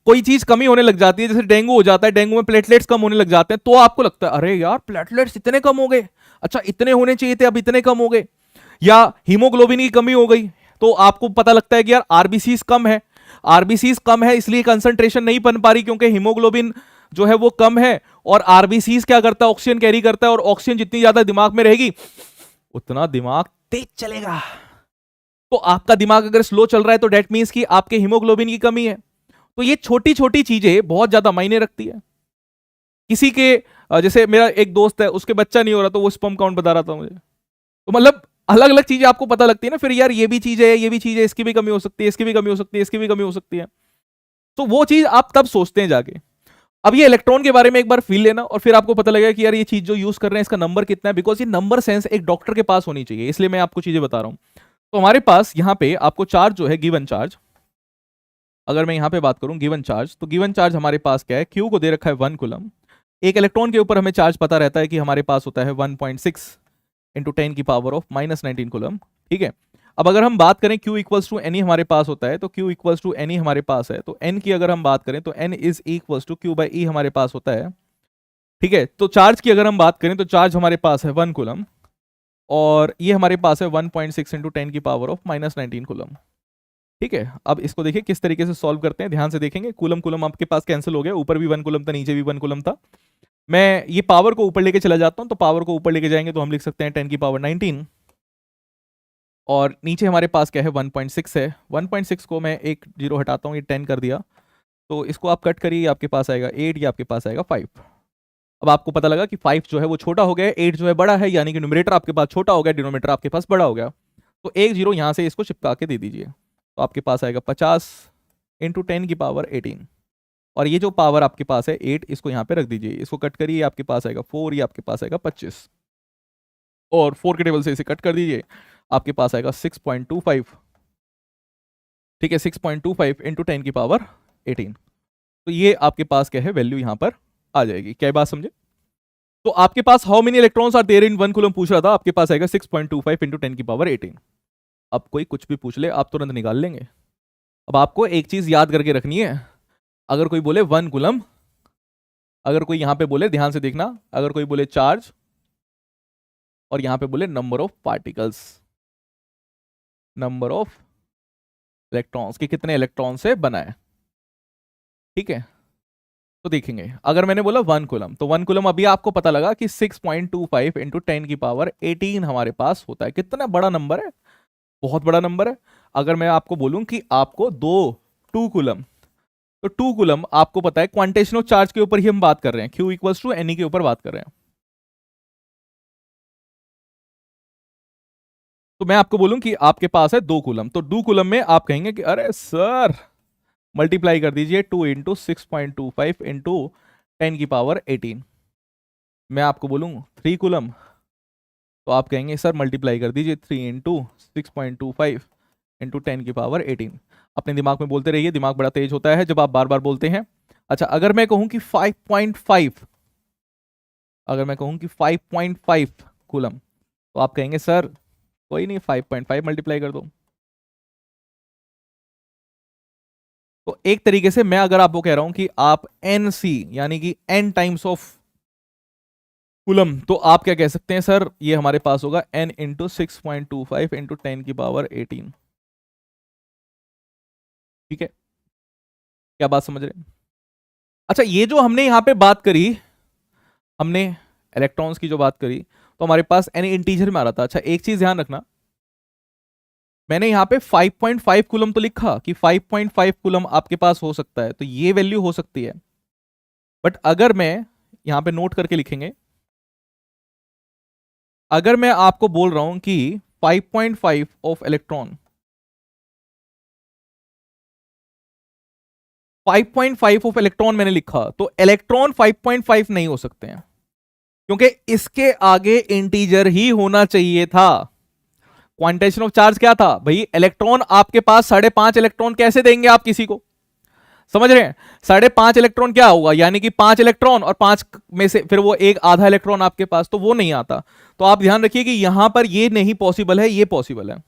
कोई चीज कमी होने लग जाती है, जैसे डेंगू हो जाता है, डेंगू में प्लेटलेट्स कम होने लग जाते हैं, तो आपको लगता है अरे यार प्लेटलेट्स इतने कम हो गए, अच्छा इतने होने चाहिए थे अब इतने कम हो गए। या हीमोग्लोबिन की कमी हो गई तो आपको पता लगता है कि यार आरबीसीज कम है, आरबीसीज कम है इसलिए कंसंट्रेशन नहीं बन पा रही, क्योंकि हीमोग्लोबिन जो है वो कम है। और आरबीसीज क्या करता है, ऑक्सीजन कैरी करता है, और ऑक्सीजन जितनी ज्यादा दिमाग में रहेगी उतना दिमाग तेज चलेगा। तो आपका दिमाग अगर स्लो चल रहा है तो डेट मीन्स कि आपके हीमोग्लोबिन की कमी है। तो ये छोटी छोटी चीजें बहुत ज्यादा मायने रखती है। किसी के जैसे मेरा एक दोस्त है, उसके बच्चा नहीं हो रहा तो वो स्पर्म काउंट बता रहा था मुझे, तो मतलब अलग अलग चीजें आपको पता लगती है ना, फिर यार ये भी चीज है, ये भी चीज है, इसकी भी कमी हो सकती है, इसकी भी कमी हो सकती है, इसकी भी कमी हो सकती है, तो वो चीज आप तब सोचते हैं जाके। अब ये इलेक्ट्रॉन के बारे में एक बार फील लेना और फिर आपको पता लगेगा कि यार ये चीज जो यूज कर रहे हैं इसका नंबर कितना है, बिकॉज ये नंबर सेंस एक डॉक्टर के पास होनी चाहिए, इसलिए मैं आपको चीजें बता रहा हूं। तो हमारे पास यहाँ पे आपको चार्ज जो है गिवन चार्ज, अगर मैं यहाँ पे बात करूं गिवन चार्ज, तो गिवन चार्ज हमारे पास क्या है, क्यू को दे रखा है 1 कूलम। एक इलेक्ट्रॉन के ऊपर हमें चार्ज पता रहता है कि हमारे पास होता है 1.6 इंटू 10 की पावर ऑफ -19 कूलम। ठीक है, अब अगर हम बात करें Q इक्वल्स टू एनी हमारे पास होता है, तो Q इक्वल्स टू एनी हमारे पास है, तो N की अगर हम बात करें तो N is equals to Q by E हमारे पास होता है। ठीक है, तो चार्ज की अगर हम बात करें तो चार्ज हमारे पास है 1 कूलम और ये हमारे पास है 1.6 इंटू 10 की पावर ऑफ -19 कूलम। ठीक है, अब इसको देखिए किस तरीके से सॉल्व करते हैं, ध्यान से देखेंगे। कूलम कूलम आपके पास कैंसिल हो गया, ऊपर भी 1 कूलम था, नीचे भी 1 कूलम था। मैं ये पावर को ऊपर लेके चला जाता हूं, तो पावर को ऊपर लेके जाएंगे तो हम लिख सकते हैं 10 की पावर 19 और नीचे हमारे पास क्या है 1.6 है। 1.6 को मैं एक जीरो हटाता हूँ, ये 10 कर दिया, तो इसको आप कट करिए, आपके पास आएगा 8, या आपके पास आएगा 5। अब आपको पता लगा कि 5 जो है वो छोटा हो गया, 8 जो है बड़ा है, यानी कि न्यूमरेटर आपके पास छोटा हो गया, डिनोमिनेटर आपके पास बड़ा हो गया। तो एक जीरो यहाँ से इसको चिपका के दे दीजिए, तो आपके पास आएगा 50 इंटू 10 की पावर 18 और ये जो पावर आपके पास है 8, इसको यहाँ पे रख दीजिए, इसको कट करिए, आपके पास आएगा 4, ये आपके पास आएगा 25 और 4 के टेबल से इसे कट कर दीजिए, आपके पास आएगा 6.25। ठीक है, 6.25 इंटू 10 की पावर 18, तो ये आपके पास क्या है वैल्यू यहाँ पर आ जाएगी। क्या बात समझे? तो आपके पास how many electrons are there in 1 coulomb पूछ रहा था, आपके पास आएगा 6.25 इंटू 10 की पावर 18। अब कोई कुछ भी पूछ ले आप तुरंत निकाल लेंगे। अब आपको एक चीज याद करके रखनी है, अगर कोई बोले 1 कूलम, अगर कोई यहां पे बोले, ध्यान से देखना, अगर कोई बोले चार्ज और यहां पे बोले number of particles, number of electrons, कि कितने इलेक्ट्रॉन से बना है। ठीक है, तो देखेंगे अगर मैंने बोला 1 कूलम, तो 1 कूलम अभी आपको पता लगा कि 6.25 इंटू 10 की पावर 18 हमारे पास होता है। कितना बड़ा नंबर है, बहुत बड़ा नंबर है। अगर मैं आपको बोलूं कि आपको 2 कूलम, तो 2 कूलम आपको पता है क्वांटेशन ऑफ चार्ज के ऊपर ही हम बात कर रहे हैं, Q इक्वल्स टू एनी के ऊपर बात कर रहे हैं। तो मैं आपको बोलूं कि आपके पास है 2 कूलम, तो 2 कूलम में आप कहेंगे कि अरे सर मल्टीप्लाई कर दीजिए 2 इंटू 6.25 इंटू 10 की पावर 18। मैं आपको बोलूं 3 कूलम, तो आप कहेंगे सर मल्टीप्लाई कर दीजिए 3 इंटू 6.25 इंटू 10 की पावर 18। अपने दिमाग में बोलते रहिए, दिमाग बड़ा तेज होता है जब आप बार बार बोलते हैं। अच्छा, अगर मैं कहूं कि 5.5, अगर मैं कहूं कि 5.5 कूलम, तो आप कहेंगे सर कोई नहीं 5.5 मल्टीप्लाई कर दो। तो एक तरीके से मैं अगर आपको कह रहा हूं कि आप एन सी यानी कि एन टाइम्स ऑफ कूलम, तो आप क्या कह सकते हैं सर, ये हमारे पास होगा एन इंटू 6.25 इंटू 10 की पावर 18। ठीक है, क्या बात समझ रहे हैं? अच्छा, ये जो हमने यहां पे बात करी, हमने इलेक्ट्रॉन्स की जो बात करी, तो हमारे पास एन इंटीजर में आ रहा था। अच्छा, एक चीज ध्यान रखना, मैंने यहां पे 5.5 कूलम तो लिखा कि 5.5 कूलम आपके पास हो सकता है, तो ये वैल्यू हो सकती है। बट अगर मैं यहां पे नोट करके लिखेंगे, अगर मैं आपको बोल रहा हूं कि 5.5 ऑफ इलेक्ट्रॉन, 5.5 ऑफ इलेक्ट्रॉन मैंने लिखा, तो इलेक्ट्रॉन 5.5 नहीं हो सकते हैं, क्योंकि इसके आगे इंटीजर ही होना चाहिए था। क्वांटेशन ऑफ चार्ज क्या था भाई, इलेक्ट्रॉन आपके पास 5.5 इलेक्ट्रॉन कैसे देंगे आप किसी को, समझ रहे हैं? 5.5 इलेक्ट्रॉन क्या होगा, यानी कि 5 इलेक्ट्रॉन और 5 में से फिर वो एक आधा इलेक्ट्रॉन आपके पास, तो वो नहीं आता। तो आप ध्यान रखिए कि यहां पर ये नहीं पॉसिबल है, ये पॉसिबल है।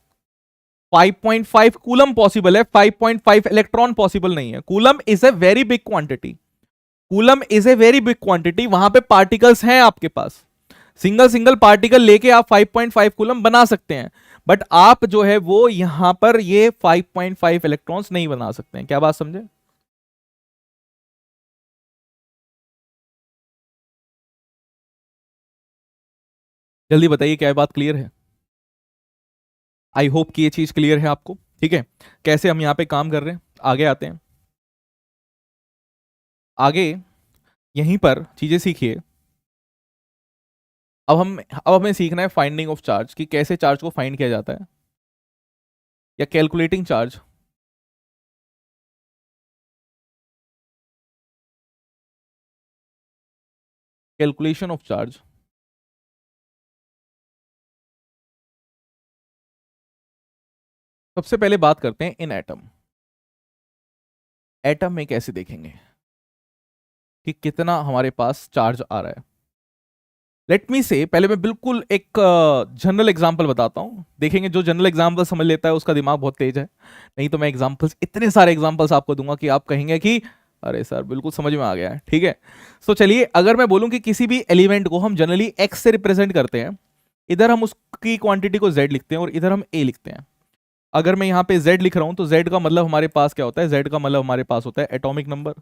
5.5 कूलम पॉसिबल है, 5.5 इलेक्ट्रॉन पॉसिबल नहीं है। Coulomb is a very big quantity, coulomb is a very big quantity, वहां पे पार्टिकल्स हैं आपके पास, सिंगल सिंगल पार्टिकल लेके आप 5.5 कूलम बना सकते हैं, बट आप जो है वो यहां पर ये 5.5 इलेक्ट्रॉन्स नहीं बना सकते हैं। क्या बात समझे? जल्दी बताइए, क्या बात क्लियर है? आई होप कि ये चीज क्लियर है आपको। ठीक है, कैसे हम यहां पे काम कर रहे हैं, आगे आते हैं। आगे यहीं पर चीजें सीखिए। अब हमें सीखना है फाइंडिंग ऑफ चार्ज, कि कैसे चार्ज को फाइंड किया जाता है, या calculating charge. Calculation of charge. सबसे पहले बात करते हैं इन एटम। एटम में कैसे देखेंगे कि कितना हमारे पास चार्ज आ रहा है। लेट मी से, पहले मैं बिल्कुल एक जनरल एग्जांपल बताता हूं, देखेंगे जो जनरल एग्जांपल समझ लेता है उसका दिमाग बहुत तेज है। नहीं तो मैं एग्जांपल्स, इतने सारे एग्जांपल्स आपको दूंगा कि आप कहेंगे कि अरे सर बिल्कुल समझ में आ गया है। ठीक है, तो चलिए, अगर मैं बोलूं कि किसी भी एलिमेंट को हम जनरली एक्स से रिप्रेजेंट करते हैं, इधर हम उसकी क्वांटिटी को जेड लिखते हैं और इधर हम ए लिखते हैं। अगर मैं यहां पे जेड लिख रहा हूं तो जेड का मतलब हमारे पास क्या होता है, जेड का मतलब हमारे पास होता है एटॉमिक नंबर।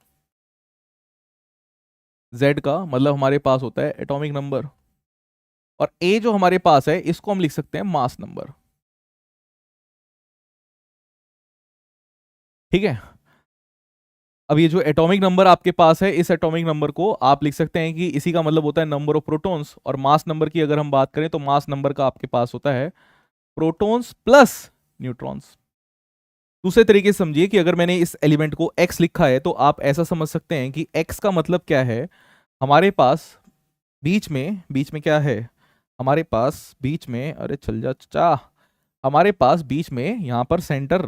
जेड का मतलब हमारे पास होता है एटॉमिक नंबर। और ए जो हमारे पास है इसको हम लिख सकते हैं मास नंबर। ठीक है, अब ये जो एटॉमिक नंबर आपके पास है, इस एटॉमिक नंबर को आप लिख सकते हैं कि इसी का मतलब होता है नंबर ऑफ प्रोटॉन्स। और मास नंबर की अगर हम बात करें तो मास नंबर का आपके पास होता है प्रोटॉन्स प्लस न्यूट्रॉन्स। दूसरे तरीके से समझिए कि अगर मैंने इस एलिमेंट को x लिखा है तो आप ऐसा समझ सकते हैं कि x का मतलब क्या है, हमारे पास बीच में क्या है, हमारे पास बीच में, अरे चल जा चाचा, हमारे पास बीच में यहाँ पर सेंटर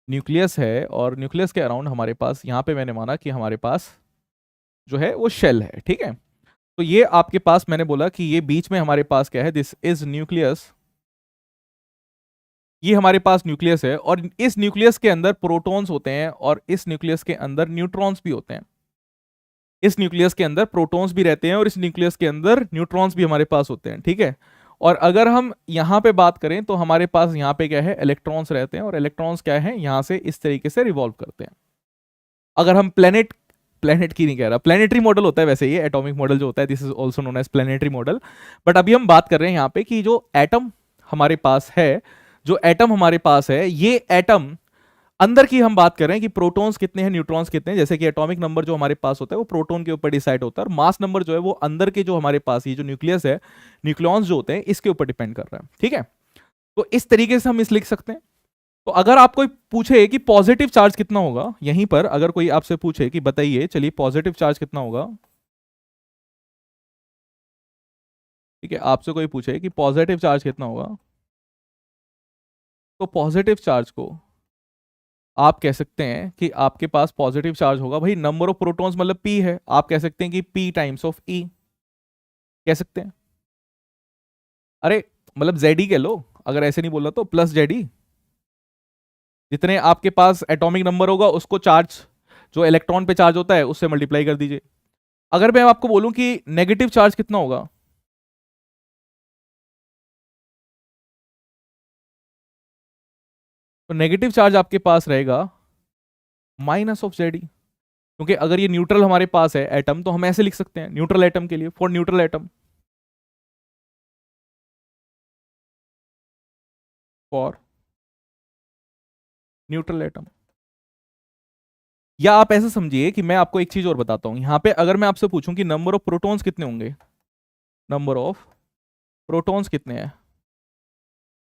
न्यूक्लियस है, और न्यूक्लियस के अराउंड हमारे पास यहाँ पे मैंने माना कि हमारे पास जो है वो शेल है। ठीक है, तो ये आपके पास मैंने बोला कि ये बीच में हमारे पास क्या है, दिस इज न्यूक्लियस। ये हमारे पास न्यूक्लियस है और इस न्यूक्लियस के अंदर प्रोटॉन्स होते हैं और इस न्यूक्लियस के अंदर न्यूट्रॉन्स भी होते हैं। इस न्यूक्लियस के अंदर प्रोटॉन्स भी रहते हैं और इस न्यूक्लियस के अंदर न्यूट्रॉन्स भी हमारे पास होते हैं। ठीक है, और अगर हम यहाँ पे बात करें तो हमारे पास यहाँ पे क्या है, इलेक्ट्रॉन्स रहते हैं, और इलेक्ट्रॉन्स क्या है, यहाँ से इस तरीके से रिवॉल्व करते हैं। अगर हम प्लेनेट प्लेनेट की नहीं कह रहा, प्लेनेटरी मॉडल होता है वैसे, ये एटॉमिक मॉडल जो होता है this is also known as planetary model. But अभी हम बात कर रहे हैं यहाँ पे कि जो एटम हमारे पास है, जो एटम हमारे पास है, ये एटम अंदर की हम बात कर रहे हैं कि प्रोटॉन्स कितने हैं, न्यूट्रॉन्स कितने हैं। जैसे कि एटॉमिक नंबर जो हमारे पास होता है वो प्रोटॉन के ऊपर डिसाइड होता है, और मास नंबर जो है वो अंदर के जो हमारे पास ये जो न्यूक्लियस है, न्यूक्लियॉन्स जो होते हैं इसके ऊपर डिपेंड कर रहा है। ठीक है, तो इस तरीके से हम इस लिख सकते हैं। तो अगर आप कोई पूछे कि पॉजिटिव चार्ज कितना होगा, यहीं पर अगर कोई आपसे पूछे कि बताइए चलिए पॉजिटिव चार्ज कितना होगा, ठीक है, आपसे कोई पूछे कि पॉजिटिव चार्ज कितना होगा, तो पॉजिटिव चार्ज को आप कह सकते हैं कि आपके पास पॉजिटिव चार्ज होगा, भाई नंबर ऑफ प्रोटॉन्स मतलब पी है, आप कह सकते हैं कि पी टाइम्स ऑफ ई, कह सकते हैं। अरे मतलब जेड ही कह लो, अगर ऐसे नहीं बोला तो प्लस जेड ही, जितने आपके पास एटॉमिक नंबर होगा उसको चार्ज, जो इलेक्ट्रॉन पे चार्ज होता है उससे मल्टीप्लाई कर दीजिए। अगर मैं आपको बोलूं कि नेगेटिव चार्ज कितना होगा, तो नेगेटिव चार्ज आपके पास रहेगा माइनस ऑफ जेड, क्योंकि अगर ये न्यूट्रल हमारे पास है एटम, तो हम ऐसे लिख सकते हैं न्यूट्रल एटम के लिए, for neutral atom, for neutral atom. या आप ऐसे समझिए कि मैं आपको एक चीज और बताता हूं, यहां पे अगर मैं आपसे पूछूं कि नंबर ऑफ प्रोटॉन्स कितने होंगे, नंबर ऑफ प्रोटॉन्स कितने हैं,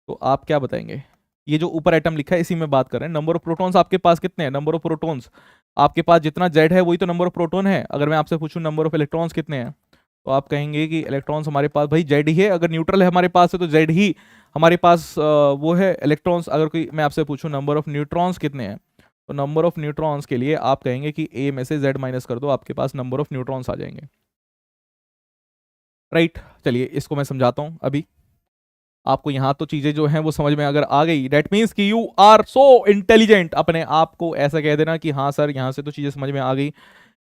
तो आप क्या बताएंगे। ये जो ऊपर एटम लिखा है इसी में बात कर रहे हैं, नंबर ऑफ प्रोटॉन्स आपके पास कितने हैं, नंबर ऑफ प्रोटॉन्स आपके पास जितना जेड है वही तो नंबर ऑफ प्रोटॉन है। अगर मैं आपसे पूछूं नंबर ऑफ इलेक्ट्रॉन्स कितने हैं, तो आप कहेंगे कि इलेक्ट्रॉन्स हमारे पास भाई जेड ही है, अगर न्यूट्रल है हमारे पास है तो जेड ही हमारे पास वो है इलेक्ट्रॉन्स। अगर कोई मैं आपसे पूछूं नंबर ऑफ न्यूट्रॉन्स कितने हैं, तो नंबर ऑफ न्यूट्रॉन्स के लिए आप कहेंगे कि ए में से जेड माइनस कर दो, आपके पास नंबर ऑफ न्यूट्रॉन्स आ जाएंगे। राइट, चलिए इसको मैं समझाता हूं अभी आपको। यहां तो चीजें जो हैं वो समझ में अगर आ गई, दैट मीन्स कि यू आर सो इंटेलिजेंट, अपने आप को ऐसा कह देना कि हाँ सर यहां से तो चीजें समझ में आ गई।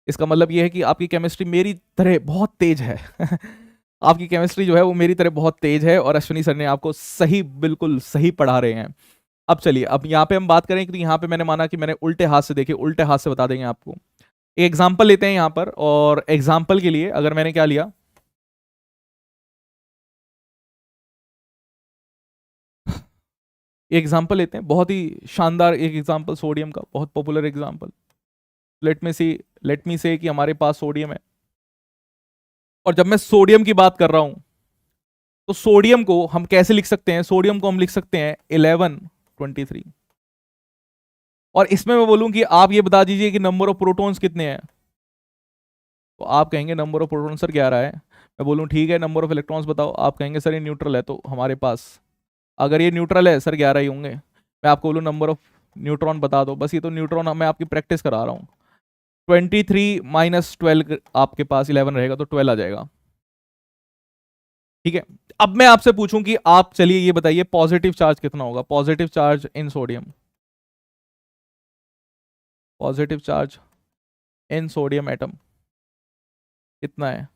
इसका मतलब ये है कि आपकी केमिस्ट्री मेरी तरह बहुत तेज है आपकी केमिस्ट्री जो है वो मेरी तरह बहुत तेज है, और अश्विनी सर ने आपको सही, बिल्कुल सही पढ़ा रहे हैं। अब चलिए, अब यहाँ पे हम बात करें कि यहाँ पे मैंने माना कि मैंने उल्टे हाथ से देखे, उल्टे हाथ से बता देंगे आपको। एक एग्जाम्पल लेते हैं यहाँ पर, और एग्जाम्पल के लिए अगर मैंने क्या लिया, एग्जाम्पल लेते हैं, बहुत ही शानदार एक एग्जाम्पल सोडियम का, बहुत पॉपुलर एग्जाम्पल। लेट मी से कि हमारे पास सोडियम है, और जब मैं सोडियम की बात कर रहा हूं तो सोडियम को हम कैसे लिख सकते हैं? सोडियम को हम लिख सकते हैं 1123। और इसमें मैं बोलूं कि आप ये बता दीजिए कि नंबर ऑफ प्रोटॉन्स कितने हैं, तो आप कहेंगे नंबर ऑफ प्रोटॉन सर 11 है। मैं बोलूं ठीक है, नंबर ऑफ इलेक्ट्रॉन्स बताओ, आप कहेंगे सर ये न्यूट्रल है, तो हमारे पास अगर ये न्यूट्रल है सर 11 ही होंगे। मैं आपको बोलूं नंबर ऑफ न्यूट्रॉन बता दो, बस ये तो न्यूट्रॉन मैं आपकी प्रैक्टिस करा रहा हूँ। 23 माइनस 12 आपके पास 11 रहेगा, तो 12 आ जाएगा। ठीक है, अब मैं आपसे पूछूं कि आप चलिए ये बताइए पॉजिटिव चार्ज कितना होगा, पॉजिटिव चार्ज इन सोडियम, पॉजिटिव चार्ज इन सोडियम एटम कितना है?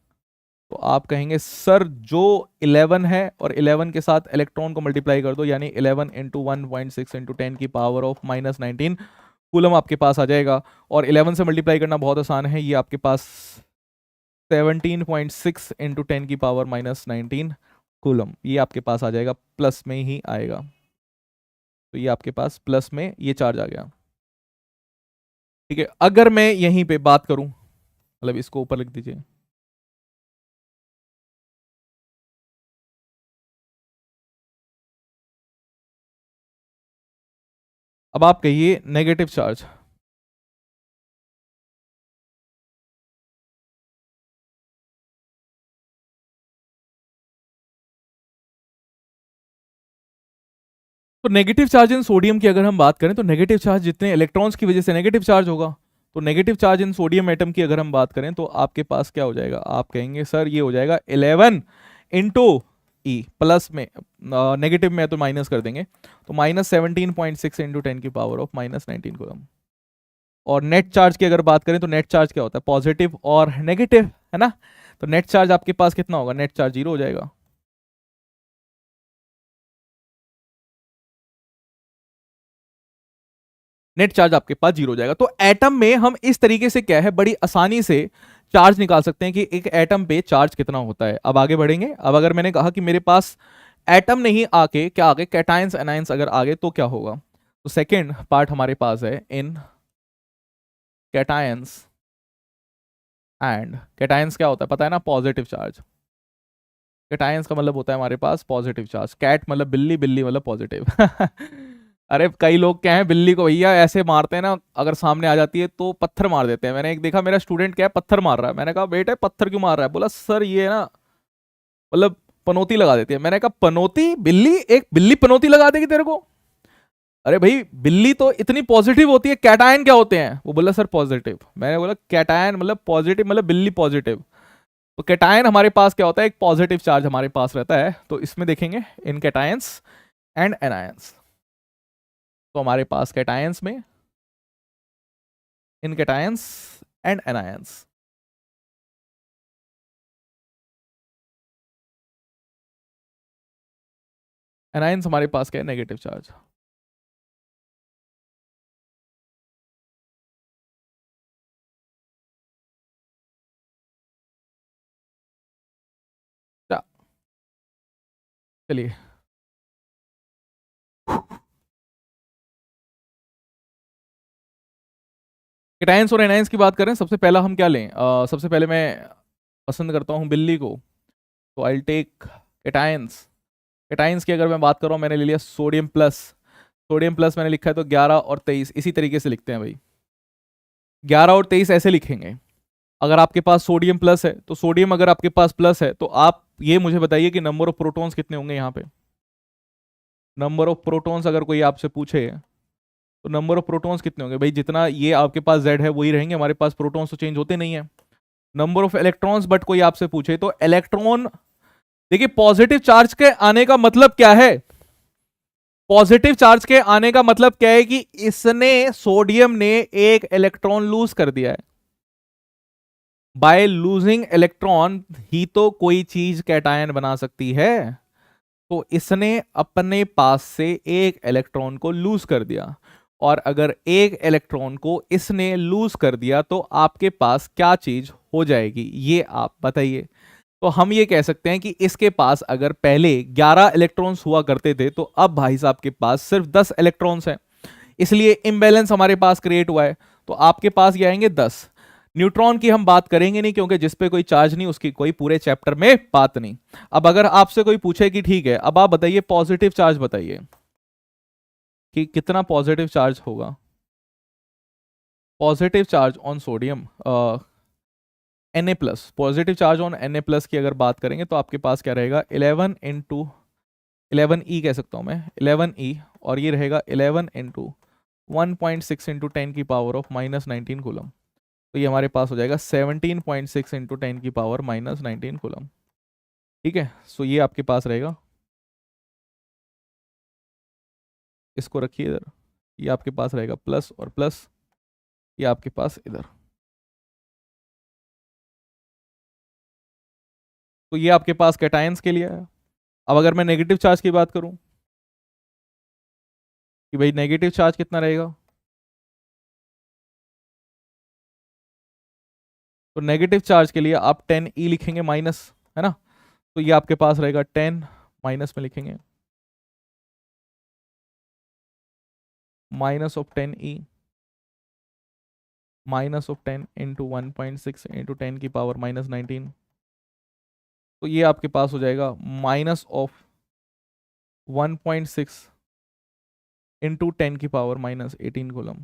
तो आप कहेंगे सर जो 11 है और 11 के साथ इलेक्ट्रॉन को मल्टीप्लाई कर दो, यानी 11 इंटू 1.6 इंटू 10 की पावर ऑफ -19 कूलम आपके पास आ जाएगा। और 11 से मल्टीप्लाई करना बहुत आसान है, ये आपके पास 17.6 इंटू 10 की पावर -19 कूलम, ये आपके पास आ जाएगा, प्लस में ही आएगा। तो ये आपके पास प्लस में ये चार्ज आ गया। ठीक है, अगर मैं यहीं पे बात करूं, मतलब इसको ऊपर लिख दीजिए, अब आप कहिए नेगेटिव चार्ज। तो नेगेटिव चार्ज इन सोडियम की अगर हम बात करें, तो नेगेटिव चार्ज जितने इलेक्ट्रॉन्स की वजह से नेगेटिव चार्ज होगा, तो negative charge in sodium atom की अगर हम बात करें तो आपके पास क्या हो जाएगा? आप कहेंगे सर ये हो जाएगा 11 इंटू ई, प्लस में नेगेटिव में तो माइनस कर देंगे, तो -17.6 इंटू 10 की पावर ऑफ -19 कूलम। और नेट चार्ज की अगर बात करें तो नेट चार्ज क्या होता है? पॉजिटिव और नेगेटिव, है ना? तो नेट चार्ज आपके पास कितना होगा? नेट चार्ज 0 हो जाएगा। नेट चार्ज आपके पास 0 हो जाएगा। तो एटम में हम इस तरीके से क्या है, बड़ी आसानी से चार्ज निकाल सकते हैं कि एक एटम पे चार्ज कितना होता है। अब आगे बढ़ेंगे। अब अगर मैंने कहा कि मेरे पास एटम नहीं आके क्या आगे, कैटायंस एनायंस अगर आगे, तो क्या होगा? तो सेकेंड पार्ट हमारे पास है इन कैटायंस एंड, कैटायंस क्या होता है पता है ना? Positive charge. कैटायंस का मतलब होता है हमारे पास पॉजिटिव चार्ज। कैट मतलब बिल्ली, बिल्ली मतलब पॉजिटिव। अरे कई लोग क्या है, बिल्ली को भैया ऐसे मारते हैं ना, अगर सामने आ जाती है तो पत्थर मार देते हैं। मैंने एक देखा, मेरा स्टूडेंट क्या है पत्थर मार रहा है, मैंने कहा बेटे पत्थर क्यों मार रहा है? बोला सर ये ना मतलब पनौती लगा देती है। मैंने कहा पनौती? बिल्ली, एक बिल्ली पनौती लगा देगी तेरे को? अरे भाई बिल्ली तो इतनी पॉजिटिव होती है, कैटायन क्या होते हैं? वो बोला सर पॉजिटिव। मैंने बोला कैटायन मतलब पॉजिटिव, मतलब बिल्ली पॉजिटिव। तो कैटायन हमारे पास क्या होता है? एक पॉजिटिव चार्ज हमारे पास रहता है। तो इसमें देखेंगे इन कैटायंस एंड एनायंस, तो हमारे पास कैटायंस में इन कैटायंस एंड एनायंस, एनायंस हमारे पास क्या है? Negative charge. चलिए कैटायंस और एनायंस की बात करें, सबसे पहला हम क्या लें? सबसे पहले मैं पसंद करता हूं बिल्ली को, तो आई टेक कैटायंस। कैटायंस की अगर मैं बात कर रहा हूं, मैंने ले लिया सोडियम प्लस। सोडियम प्लस मैंने लिखा है, तो 11 और 23 इसी तरीके से लिखते हैं भाई। 11 और 23 ऐसे लिखेंगे। अगर आपके पास सोडियम प्लस है, तो सोडियम अगर आपके पास प्लस है, तो आप ये मुझे बताइए कि नंबर ऑफ प्रोटॉन्स कितने होंगे यहाँ पे? नंबर ऑफ प्रोटॉन्स अगर कोई आपसे पूछे, तो नंबर ऑफ प्रोटॉन्स कितने होंगे भाई? जितना ये आपके पास जेड है वही रहेंगे, हमारे पास प्रोटॉन्स तो चेंज होते नहीं है। नंबर ऑफ इलेक्ट्रॉन्स, बट कोई आपसे पूछे तो इलेक्ट्रॉन, देखिए पॉजिटिव चार्ज के आने का मतलब क्या है? पॉजिटिव चार्ज के आने का मतलब क्या है कि इसने, सोडियम ने एक इलेक्ट्रॉन लूज कर दिया है। बाय लूजिंग इलेक्ट्रॉन ही तो कोई चीज कैटायन बना सकती है। तो इसने अपने पास से एक इलेक्ट्रॉन को लूज कर दिया, और अगर एक इलेक्ट्रॉन को इसने लूज कर दिया तो आपके पास क्या चीज हो जाएगी, ये आप बताइए। तो हम ये कह सकते हैं कि इसके पास अगर पहले 11 इलेक्ट्रॉन्स हुआ करते थे, तो अब भाई साहब के पास सिर्फ 10 इलेक्ट्रॉन्स हैं, इसलिए इम्बैलेंस हमारे पास क्रिएट हुआ है। तो आपके पास ये आएंगे 10। न्यूट्रॉन की हम बात करेंगे नहीं, क्योंकि जिस पे कोई चार्ज नहीं उसकी कोई पूरे चैप्टर में बात नहीं। अब अगर आपसे कोई पूछे कि ठीक है अब आप बताइए पॉजिटिव चार्ज बताइए कि कितना पॉजिटिव चार्ज होगा, positive charge on sodium Na plus, positive charge on Na plus की अगर बात करेंगे तो आपके पास क्या रहेगा 11 इंटू 11E कह सकता हूं मैं 11E, और ये रहेगा 11 इंटू 1.6 इंटू 10 की पावर ऑफ -19 कूलम। तो ये हमारे पास हो जाएगा 17.6 इंटू 10 की पावर -19 कूलम। ठीक है, सो ये आपके पास रहेगा, इसको रखिए इधर, ये आपके पास रहेगा प्लस और प्लस, ये आपके पास इधर। तो ये आपके पास कैटायंस के लिए है। अब अगर मैं नेगेटिव चार्ज की बात करूं कि भाई नेगेटिव चार्ज कितना रहेगा, तो नेगेटिव चार्ज के लिए आप 10E लिखेंगे माइनस, है ना, तो ये आपके पास रहेगा 10 माइनस में लिखेंगे minus of 10E minus of 10 into 1.6 into 10 की पावर -19। तो ये आपके पास हो जाएगा माइनस ऑफ 1.6 इंटू 10 की पावर -18 कूलम।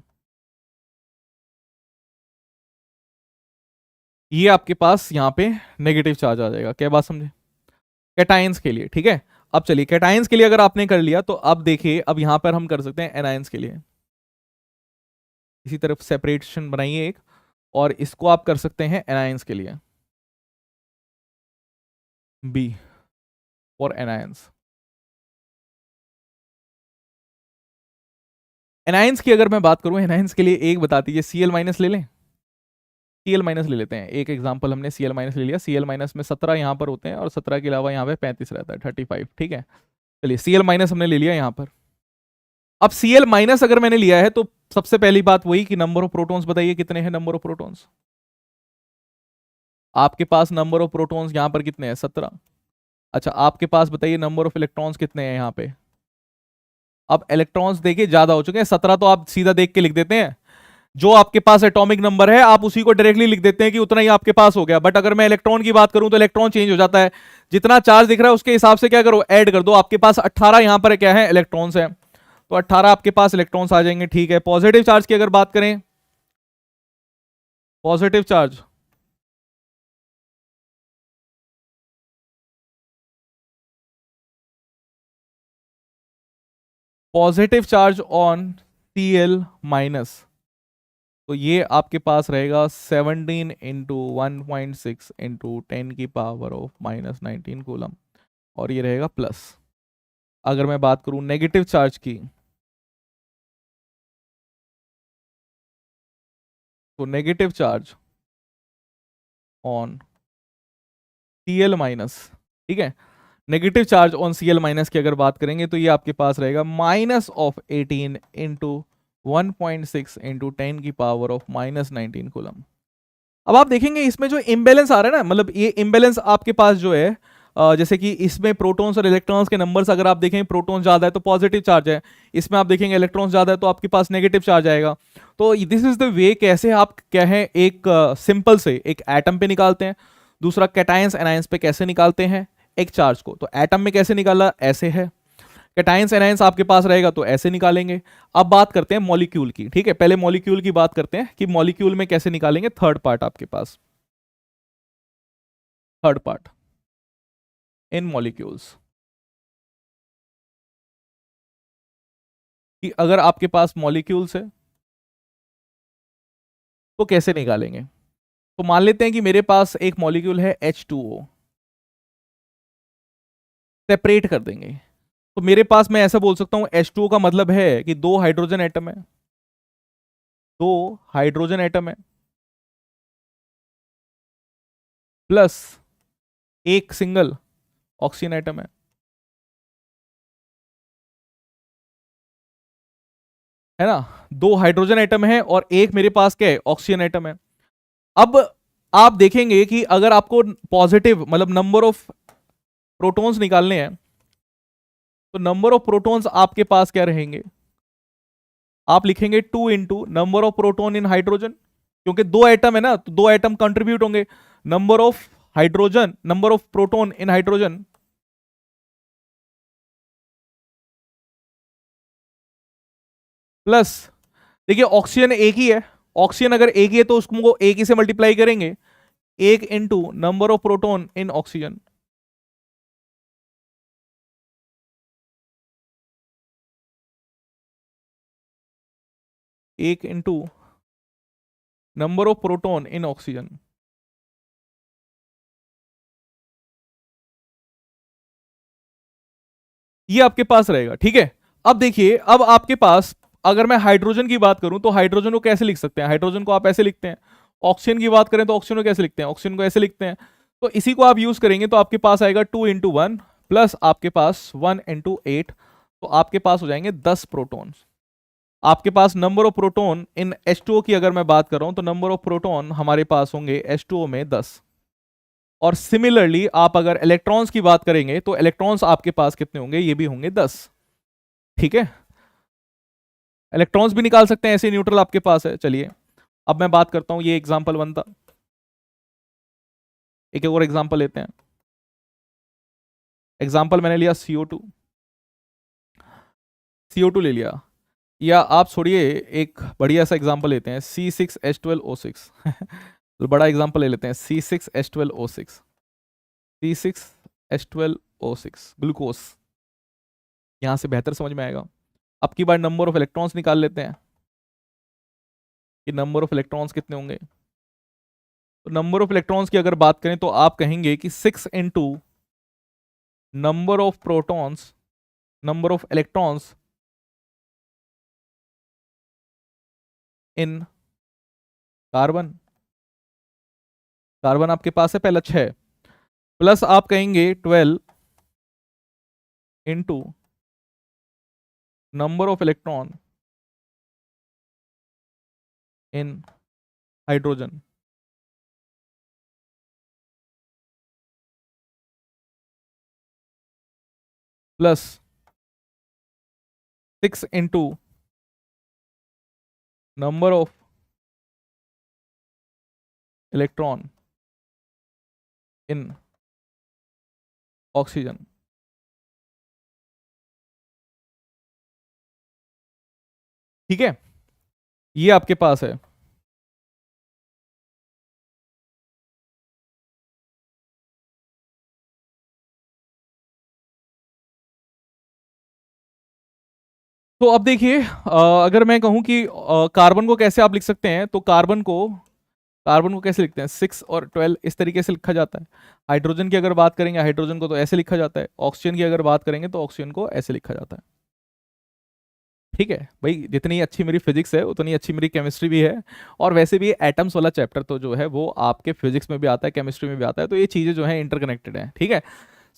ये आपके पास यहाँ पे नेगेटिव चार्ज आ जाएगा। क्या बात समझे, कैटायंस के लिए। ठीक है, अब चलिए कैटायंस के लिए अगर आपने कर लिया तो अब देखिए अब यहां पर हम कर सकते हैं एनायंस के लिए। इसी तरफ सेपरेशन बनाइए एक, और इसको आप कर सकते हैं एनायंस के लिए, बी फॉर एनायंस। एनायंस की अगर मैं बात करूं, एनायंस के लिए एक बता दीजिए, Cl माइनस ले लें, Cl माइनस ले लेते हैं। एक एग्जांपल हमने Cl माइनस ले लिया, Cl माइनस में 17 यहां पर होते हैं और 17 के अलावा यहां पे 35 रहता है, 35। ठीक है, चलिए Cl माइनस हमने ले लिया यहां पर। अब Cl माइनस अगर मैंने लिया है तो सबसे पहली बात वही कि नंबर ऑफ प्रोटॉन्स बताइए कितने हैं, नंबर ऑफ प्रोटॉन्स आपके पास, नंबर ऑफ प्रोटॉन्स यहां पर कितने हैं 17। अच्छा आपके पास बताइए नंबर ऑफ इलेक्ट्रॉन्स कितने हैं यहाँ पे। अब इलेक्ट्रॉन्स देखिए ज्यादा हो चुके हैं, 17 तो आप सीधा देख के लिख देते हैं, जो आपके पास एटॉमिक नंबर है आप उसी को डायरेक्टली लिख देते हैं कि उतना ही आपके पास हो गया। बट अगर मैं इलेक्ट्रॉन की बात करूं तो इलेक्ट्रॉन चेंज हो जाता है, जितना चार्ज दिख रहा है उसके हिसाब से क्या करो ऐड कर दो। आपके पास 18 यहां पर क्या है इलेक्ट्रॉन्स है, तो 18 आपके पास इलेक्ट्रॉन्स आ जाएंगे। ठीक है, पॉजिटिव चार्ज की अगर बात करें, positive charge positive charge on Cl minus, तो ये आपके पास रहेगा 17 इंटू 1.6 इंटू 10 की पावर ऑफ -19 कूलम, और ये रहेगा प्लस। अगर मैं बात करूं नेगेटिव चार्ज की, तो negative charge on Cl minus, ठीक है, negative charge on Cl minus की अगर बात करेंगे तो ये आपके पास रहेगा माइनस ऑफ 18 इंटू 1.6 इंटू 10 की पावर ऑफ -19 कूलम। अब आप देखेंगे इसमें जो इम्बेलेंस आ रहा है ना, मतलब ये इम्बेलेंस आपके पास जो है जैसे कि इसमें प्रोटॉन्स और इलेक्ट्रॉन्स के नंबर्स अगर आप देखें, प्रोटॉन ज्यादा है तो पॉजिटिव चार्ज है, इसमें आप देखेंगे इलेक्ट्रॉन्स ज्यादा है तो आपके पास नेगेटिव चार्ज आएगा। तो दिस इज द वे कैसे आप क्या है एक सिंपल से एक एटम पे निकालते हैं, दूसरा कैटायंस एनायंस पे कैसे निकालते हैं एक चार्ज को। तो एटम में कैसे निकाला, ऐसे है, कैटायंस एनायंस आपके पास रहेगा तो ऐसे निकालेंगे। अब बात करते हैं मॉलिक्यूल की। ठीक है, पहले मॉलिक्यूल की बात करते हैं कि मॉलिक्यूल में कैसे निकालेंगे। थर्ड पार्ट आपके पास, थर्ड पार्ट इन मॉलिक्यूल्स, कि अगर आपके पास मॉलिक्यूल्स है तो कैसे निकालेंगे। तो मान लेते हैं कि मेरे पास एक मॉलिक्यूल है H2O, सेपरेट कर देंगे, तो मेरे पास मैं ऐसा बोल सकता हूं H2O का मतलब है कि दो हाइड्रोजन एटम है, दो हाइड्रोजन एटम है प्लस एक सिंगल ऑक्सीजन एटम है ना, दो हाइड्रोजन एटम है और एक मेरे पास क्या है ऑक्सीजन एटम है। अब आप देखेंगे कि अगर आपको पॉजिटिव मतलब नंबर ऑफ प्रोटॉन्स निकालने हैं तो नंबर ऑफ प्रोटॉन्स आपके पास क्या रहेंगे, आप लिखेंगे 2 into number of proton in hydrogen क्योंकि दो एटम है ना, तो दो एटम कंट्रीब्यूट होंगे। Number of hydrogen, number of proton in hydrogen plus, देखिए ऑक्सीजन एक ही है, ऑक्सीजन अगर एक ही है तो उसको एक ही से मल्टीप्लाई करेंगे, एक into number of proton in oxygen, एक into number of proton in oxygen. ये आपके पास रहेगा, ठीक है। अब देखिए, अब आपके पास अगर मैं हाइड्रोजन की बात करूं तो हाइड्रोजन को कैसे लिख सकते हैं, हाइड्रोजन को आप ऐसे लिखते हैं। ऑक्सीजन की बात करें तो ऑक्सीजन को कैसे लिखते हैं, ऑक्सीजन को ऐसे लिखते हैं। तो इसी को आप यूज करेंगे तो आपके पास आएगा 2 × 1 प्लस आपके पास 1 × 8, तो आपके पास हो जाएंगे 10 प्रोटॉन्स। आपके पास number of proton in H2O की अगर मैं बात कर रहा हूं तो नंबर ऑफ प्रोटॉन हमारे पास होंगे H2O में 10। और सिमिलरली आप अगर इलेक्ट्रॉन्स की बात करेंगे तो इलेक्ट्रॉन्स आपके पास कितने होंगे, ये भी होंगे 10, ठीक है। इलेक्ट्रॉन्स भी निकाल सकते हैं, ऐसे न्यूट्रल आपके पास है। चलिए अब मैं बात करता हूं, ये एग्जांपल 1 था, एक और एग्जांपल लेते हैं। एग्जांपल मैंने लिया CO2, CO2 ले लिया, या आप छोड़िए एक बढ़िया सा एग्जांपल लेते हैं C6H12O6 तो बड़ा एग्जांपल ले लेते हैं C6H12O6, C6H12O6 ग्लूकोज, यहां से बेहतर समझ में आएगा। अब की बार नंबर ऑफ इलेक्ट्रॉन्स निकाल लेते हैं कि नंबर ऑफ इलेक्ट्रॉन्स कितने होंगे। तो नंबर ऑफ इलेक्ट्रॉन्स की अगर बात करें तो आप कहेंगे कि 6 into number of protons, number of electrons in carbon, carbon आपके पास है पहला 6, प्लस आप कहेंगे 12 into number of electron in hydrogen, plus 6 into number of electron in oxygen. ठीक है, ये आपके पास है। तो अब देखिए, अगर मैं कहूं कि कार्बन को कैसे आप लिख सकते हैं, तो कार्बन को कैसे लिखते हैं, 6 और 12 इस तरीके से लिखा जाता है। हाइड्रोजन की अगर बात करेंगे, हाइड्रोजन को तो ऐसे लिखा जाता है। ऑक्सीजन की अगर बात करेंगे तो ऑक्सीजन को ऐसे लिखा जाता है। ठीक है भाई, जितनी अच्छी मेरी फिजिक्स है उतनी अच्छी मेरी केमिस्ट्री भी है। और वैसे भी एटम्स वाला चैप्टर तो जो है वो आपके फिजिक्स में भी आता है, केमिस्ट्री में भी आता है, तो ये चीजें जो है इंटरकनेक्टेड है। ठीक है,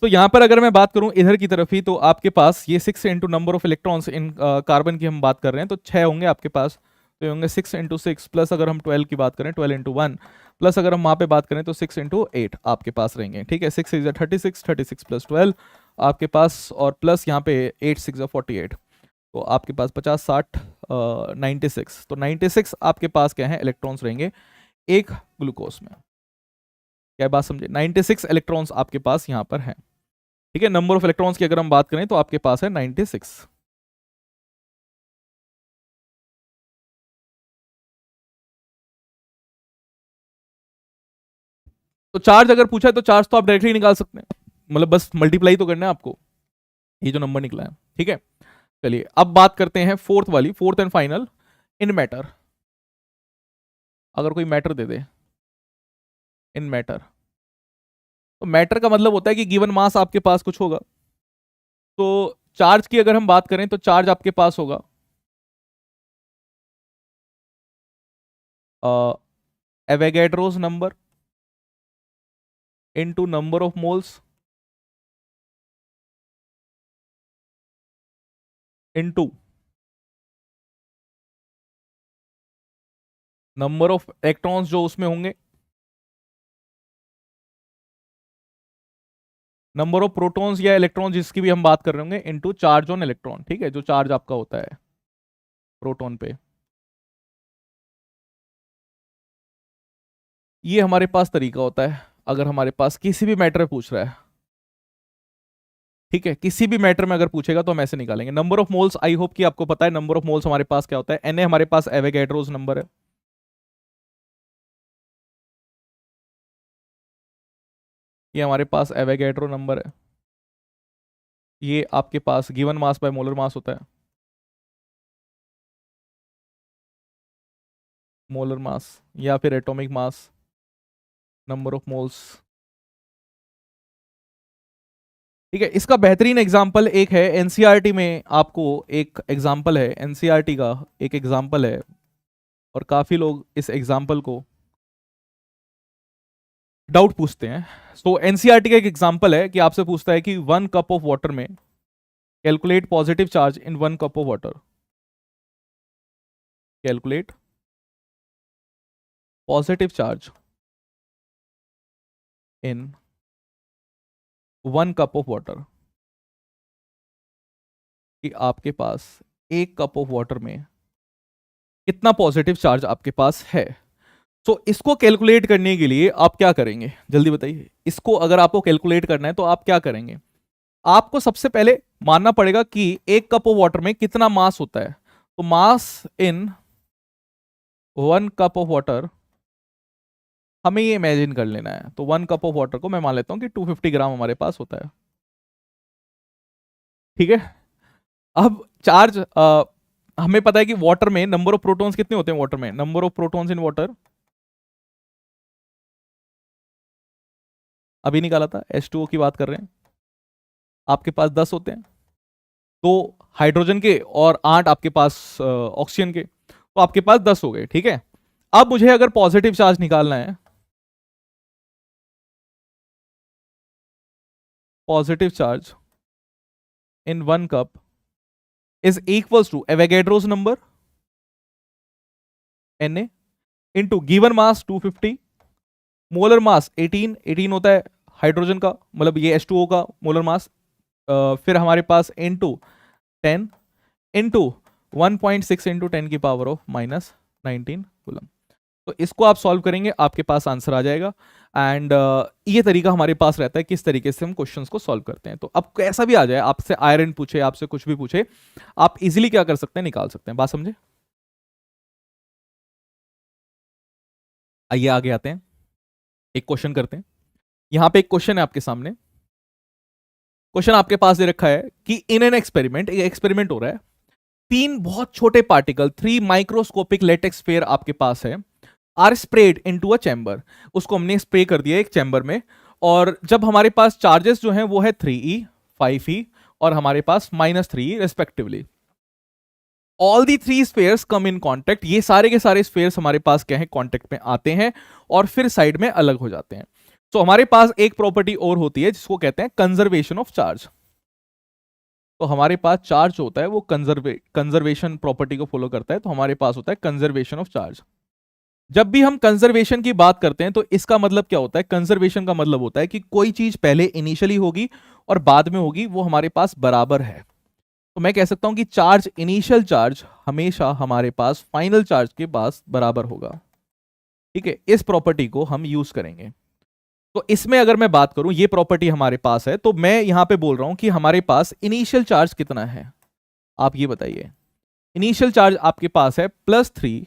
तो यहाँ पर अगर मैं बात करूँ इधर की तरफ ही, तो आपके पास ये 6 into number of electrons in carbon की हम बात कर रहे हैं तो 6 होंगे आपके पास, तो ये होंगे 6 × 6, प्लस अगर हम 12 की बात करें 12 × 1, प्लस अगर हम वहाँ पे बात करें तो 6 × 8 आपके पास रहेंगे। ठीक है, 6 6 36, 36 प्लस 12 आपके पास, और प्लस यहाँ पे 8 6 48, तो आपके पास 50 60 96, तो 96 आपके पास क्या है, इलेक्ट्रॉन्स रहेंगे एक ग्लूकोज में। क्या बात समझे, 96 इलेक्ट्रॉन्स आपके पास यहाँ पर हैं। ठीक है, नंबर ऑफ इलेक्ट्रॉन्स की अगर हम बात करें तो आपके पास है 96। तो चार्ज अगर पूछा है तो चार्ज तो आप डायरेक्टली निकाल सकते हैं, मतलब बस मल्टीप्लाई तो करना है आपको, ये जो नंबर निकला है। ठीक है, चलिए अब बात करते हैं फोर्थ वाली, fourth and final, in matter. अगर कोई मैटर दे दे, इन मैटर, तो मैटर का मतलब होता है कि गिवन मास आपके पास कुछ होगा। तो चार्ज की अगर हम बात करें तो चार्ज आपके पास होगा Avogadro's number into number of moles into number of electrons जो उसमें होंगे, नंबर ऑफ प्रोटॉन्स या इलेक्ट्रॉन जिसकी भी हम बात कर रहे होंगे, इनटू चार्ज ऑन इलेक्ट्रॉन। ठीक है, जो चार्ज आपका होता है प्रोटॉन पे। ये हमारे पास तरीका होता है अगर हमारे पास किसी भी मैटर में पूछ रहा है, ठीक है, किसी भी मैटर में अगर पूछेगा तो हम ऐसे निकालेंगे। Number of moles, I hope कि आपको पता है नंबर ऑफ मोल्स हमारे पास क्या होता है। Na हमारे पास एवोगैड्रोस नंबर है, ये हमारे पास एवोगैड्रो नंबर है। ये आपके पास given mass by molar mass होता है, मोलर मास या फिर atomic mass, number of moles, ठीक है। इसका बेहतरीन एग्जाम्पल एक है एनसीईआरटी में, आपको एक एग्जाम्पल है एनसीईआरटी का, एक एग्जाम्पल है, और काफी लोग इस एग्जाम्पल को डाउट पूछते हैं। तो एनसीईआरटी का एक एग्जाम्पल है कि आपसे पूछता है कि 1 कप ऑफ वाटर में calculate positive charge in 1 cup of water, calculate positive charge in 1 cup of water, कि आपके पास 1 कप ऑफ वाटर में कितना पॉजिटिव चार्ज आपके पास है। तो इसको कैलकुलेट करने के लिए आप क्या करेंगे, जल्दी बताइए। इसको अगर आपको कैलकुलेट करना है तो आप क्या करेंगे? आपको सबसे पहले मानना पड़ेगा कि 1 कप ऑफ वाटर में कितना मास होता है। तो मास इन 1 कप ऑफ वाटर हमें ये इमेजिन कर लेना है। तो 1 कप ऑफ वाटर को मैं मान लेता हूं कि 250 ग्राम हमारे पास होता है, ठीक है। अब चार्ज हमें पता है कि वाटर में नंबर ऑफ प्रोटॉन्स कितने होते हैं, वाटर में number of protons in water अभी निकाला था, H2O की बात कर रहे हैं, आपके पास 10 होते हैं, 2 हाइड्रोजन के और 8 आपके पास ऑक्सीजन के, तो आपके पास 10 हो गए, ठीक है। अब मुझे अगर पॉजिटिव चार्ज निकालना है, positive charge in 1 cup is equals to Avogadro's number Na into given mass 250, molar mass 18 होता है हाइड्रोजन का, मतलब ये H2O का मोलर मास, फिर हमारे पास इनटू 10 इनटू 1.6 इंटू 10 की पावर ऑफ -19 कूलम। तो इसको आप सॉल्व करेंगे, आपके पास आंसर आ जाएगा। एंड ये तरीका हमारे पास रहता है किस तरीके से हम क्वेश्चंस को सॉल्व करते हैं। तो अब कैसा भी आ जाए, आपसे आयरन पूछे, आपसे कुछ भी पूछे, आप इजीली क्या कर सकते हैं, निकाल सकते हैं। बात समझे? आइए आगे आते हैं, एक क्वेश्चन करते हैं। यहां पे एक क्वेश्चन है आपके सामने। क्वेश्चन आपके पास दे रखा है कि इन एन एक्सपेरिमेंट, एक एक्सपेरिमेंट हो रहा है, 3 बहुत छोटे पार्टिकल, 3 माइक्रोस्कोपिक लेटेक्स स्फीयर आपके पास है, are spread into a chamber. उसको हमने स्प्रे कर दिया एक चैम्बर में, और जब हमारे पास चार्जेस जो हैं वो है 3e, 5e और हमारे पास -3e respectively. All the 3 spheres come in contact, ये सारे के सारे स्फीयर्स हमारे पास क्या है, कांटेक्ट में आते हैं और फिर साइड में अलग हो जाते हैं। तो हमारे पास एक प्रॉपर्टी और होती है जिसको कहते हैं कंजर्वेशन ऑफ चार्ज। तो हमारे पास चार्ज होता है वो कंजर्वेशन प्रॉपर्टी को फॉलो करता है, तो हमारे पास होता है कंजर्वेशन ऑफ चार्ज। जब भी हम कंजर्वेशन की बात करते हैं तो इसका मतलब क्या होता है, कंजर्वेशन का मतलब होता है कि कोई चीज पहले इनिशियली होगी और बाद में होगी, वो हमारे पास बराबर है। तो मैं कह सकता हूं कि चार्ज, इनिशियल चार्ज हमेशा हमारे पास फाइनल चार्ज के पास बराबर होगा, ठीक है। इस प्रॉपर्टी को हम यूज करेंगे। तो इसमें अगर मैं बात करूं, ये प्रॉपर्टी हमारे पास है, तो मैं यहां पे बोल रहा हूं कि हमारे पास इनिशियल चार्ज कितना है, आप ये बताइए। इनिशियल चार्ज आपके पास है +3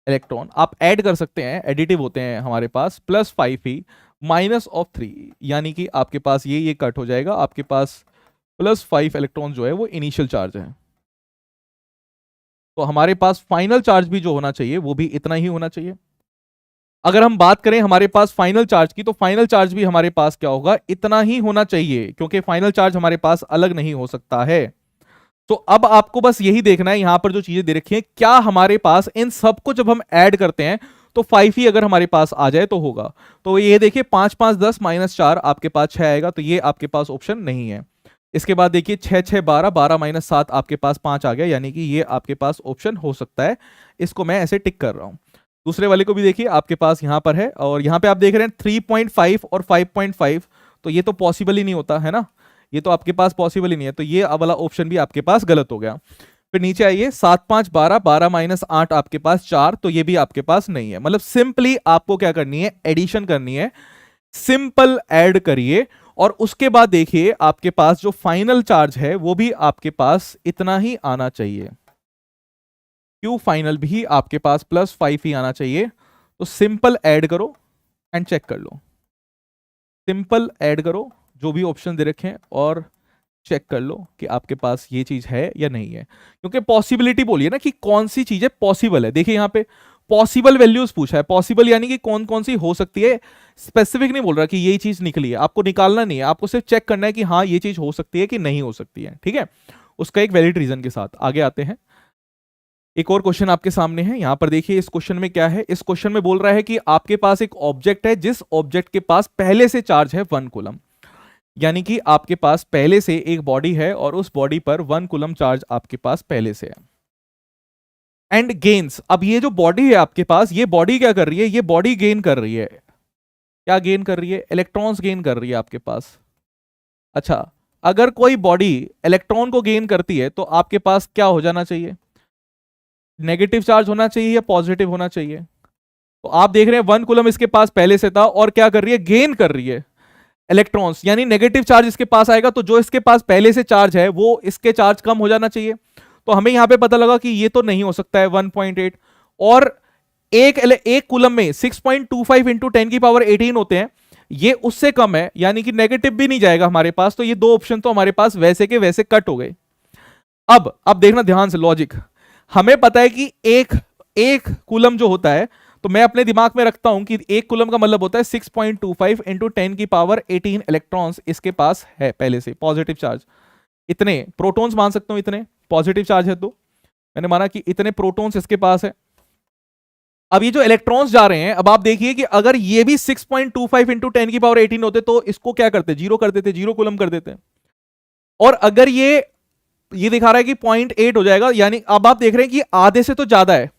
इलेक्ट्रॉन, आप ऐड कर सकते हैं, एडिटिव होते हैं हमारे पास, +5e -3, यानी कि आपके पास ये कट हो जाएगा, आपके पास +5 इलेक्ट्रॉन जो है वो इनिशियल चार्ज है। तो हमारे पास फाइनल चार्ज भी जो होना चाहिए वो भी इतना ही होना चाहिए। अगर हम बात करें हमारे पास फाइनल चार्ज की, तो फाइनल चार्ज भी हमारे पास क्या होगा, इतना ही होना चाहिए, क्योंकि फाइनल चार्ज हमारे पास अलग नहीं हो सकता है। तो अब आपको बस यही देखना है, यहां पर जो चीजें दे रखी हैं, क्या हमारे पास इन सबको जब हम ऐड करते हैं तो 5 ही अगर हमारे पास आ जाए तो होगा। तो ये देखिए 5 5 10 -4 आपके पास 6 आएगा, तो ये आपके पास ऑप्शन नहीं है। इसके बाद देखिए 6 6 12 12 -7 आपके पास 5 आ गया, यानी कि ये आपके पास ऑप्शन हो सकता है। इसको मैं ऐसे टिक कर रहा हूं। दूसरे वाले को भी देखिए आपके पास यहां पर है, और यहां पे आप देख रहे हैं 3.5 और 5.5, तो ये तो पॉसिबल ही नहीं होता है ना, ये तो आपके पास पॉसिबल ही नहीं है, तो ये वाला ऑप्शन भी आपके पास गलत हो गया। फिर नीचे आइए, 7 5 12, 12 माइनस 8 आपके पास 4, तो ये भी आपके पास नहीं है। मतलब सिंपली आपको क्या करनी है, एडिशन करनी है, सिंपल ऐड करिए और उसके बाद देखिए आपके पास जो फाइनल चार्ज है वो भी आपके पास इतना ही आना चाहिए, क्यू फाइनल भी आपके पास +5 ही आना चाहिए। तो सिंपल ऐड करो एंड चेक कर लो, सिंपल ऐड करो जो भी ऑप्शन दे रखे हैं और चेक कर लो कि आपके पास ये चीज है या नहीं है, क्योंकि पॉसिबिलिटी बोलिए ना कि कौन सी चीजें पॉसिबल है। देखिए यहां पे पॉसिबल वैल्यूज पूछा है, पॉसिबल यानी कि कौन कौन सी हो सकती है, स्पेसिफिक नहीं बोल रहा कि यही चीज निकली है, आपको निकालना नहीं है, आपको सिर्फ चेक करना है कि हाँ ये चीज हो सकती है कि नहीं हो सकती है, ठीक है, उसका एक वैलिड रीजन के साथ। आगे आते हैं, एक और क्वेश्चन आपके सामने है, यहां पर देखिए इस क्वेश्चन में क्या है, इस क्वेश्चन में बोल रहा है कि आपके पास एक ऑब्जेक्ट है जिस ऑब्जेक्ट के पास पहले से चार्ज है 1 कूलम, यानी कि आपके पास पहले से एक बॉडी है और उस बॉडी पर 1 कूलम चार्ज आपके पास पहले से है। एंड गेन्स, अब ये जो बॉडी है आपके पास, ये बॉडी क्या कर रही है, ये बॉडी गेन कर रही है, क्या गेन कर रही है, इलेक्ट्रॉन्स गेन कर रही है आपके पास। अच्छा, अगर कोई बॉडी इलेक्ट्रॉन को गेन करती है तो आपके पास क्या हो जाना चाहिए, नेगेटिव चार्ज होना चाहिए या पॉजिटिव होना चाहिए। तो आप देख रहे हैं 1 कूलम इसके पास पहले से था और क्या कर रही है, गेन कर रही है इलेक्ट्रॉन्स, यानी नेगेटिव चार्ज इसके पास आएगा, तो जो इसके पास पहले से चार्ज है वो इसके चार्ज कम हो जाना चाहिए। तो हमें यहां पे पता लगा कि ये तो नहीं हो सकता है 1.8, और एक कूलम में 6.25 इंटू 10⁻18 होते हैं, ये उससे कम है, यानी कि नेगेटिव भी नहीं जाएगा हमारे पास, तो ये दो ऑप्शन तो हमारे पास वैसे के वैसे कट हो गए। अब देखना ध्यान से लॉजिक, हमें पता है कि एक कूलम जो होता है, तो मैं अपने दिमाग में रखता हूं कि एक कूलम का मतलब होता है 6.25 इंटू 10⁻18 इलेक्ट्रॉन्स इसके पास है पहले से, पॉजिटिव चार्ज, इतने प्रोटॉन्स मान सकता हूं, इतने पॉजिटिव चार्ज है, तो मैंने माना कि इतने प्रोटॉन्स इसके पास है। अब ये जो इलेक्ट्रॉन्स जा रहे हैं, अब आप देखिए कि अगर ये भी 6.25 इंटू 10⁻18 होते तो इसको क्या करते, जीरो कर देते, जीरो कूलम कर देते। और अगर ये दिखा रहा है कि 0.8 हो जाएगा, यानी अब आप देख रहे हैं कि आधे से तो ज्यादा है,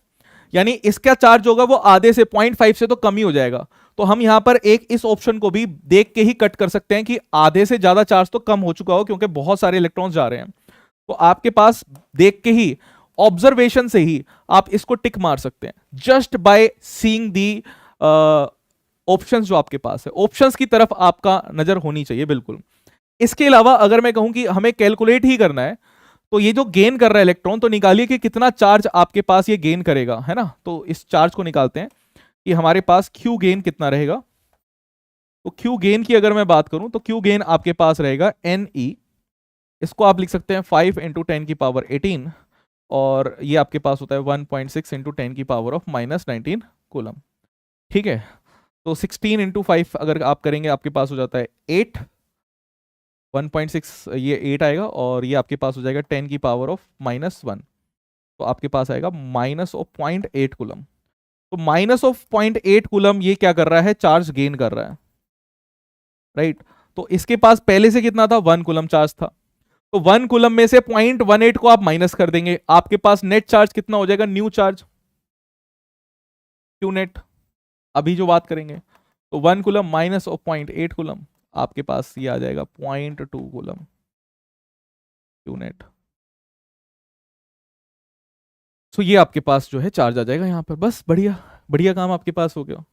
यानी इसका चार्ज होगा वो आधे से 0.5 से तो कम ही हो जाएगा। तो हम यहां पर एक इस ऑप्शन को भी देख के ही कट कर सकते हैं कि आधे से ज्यादा चार्ज तो कम हो चुका हो, क्योंकि बहुत सारे इलेक्ट्रॉन्स जा रहे हैं। तो आपके पास देख के ही, ऑब्जर्वेशन से ही आप इसको टिक मार सकते हैं, just by seeing the options जो आपके पास है, ऑप्शंस की तरफ आपका नजर होनी चाहिए बिल्कुल। इसके अलावा अगर मैं कहूं कि हमें कैलकुलेट ही करना है, तो ये जो गेन कर रहा है इलेक्ट्रॉन, तो निकालिए कि कितना चार्ज आपके पास ये गेन करेगा, है ना। तो इस चार्ज को निकालते हैं कि हमारे पास क्यू गेन कितना रहेगा। तो क्यू गेन की अगर मैं बात करूं तो क्यू गेन आपके पास रहेगा Ne, इसको आप लिख सकते हैं 5 इंटू 10⁻18, और ये आपके पास होता है 1.6 इंटू 10⁻−19 कूलम, ठीक है। तो 16 इंटू 5 अगर आप करेंगे आपके पास हो जाता है 8, 1.6 ये 8 आएगा, और ये आपके पास हो जाएगा 10⁻−1, तो आपके पास आएगा -0.8 कूलम। तो -0.8 कूलम ये क्या कर रहा है, चार्ज गेन कर रहा है, राइट। तो इसके पास पहले से कितना था, 1 कूलम चार्ज था, तो 1 कूलम में से 0.18 को आप माइनस कर देंगे, आपके पास नेट चार्ज कितना हो जाएगा, न्यू चार्ज, क्यू नेट, अभी जो बात करेंगे। तो 1 कूलम माइनस 0.8 कूलम, आपके पास ये आ जाएगा 0.2 कूलम क्यू नेट। तो ये आपके पास जो है चार्ज आ जाएगा यहाँ पर, बस बढ़िया बढ़िया काम आपके पास हो गया,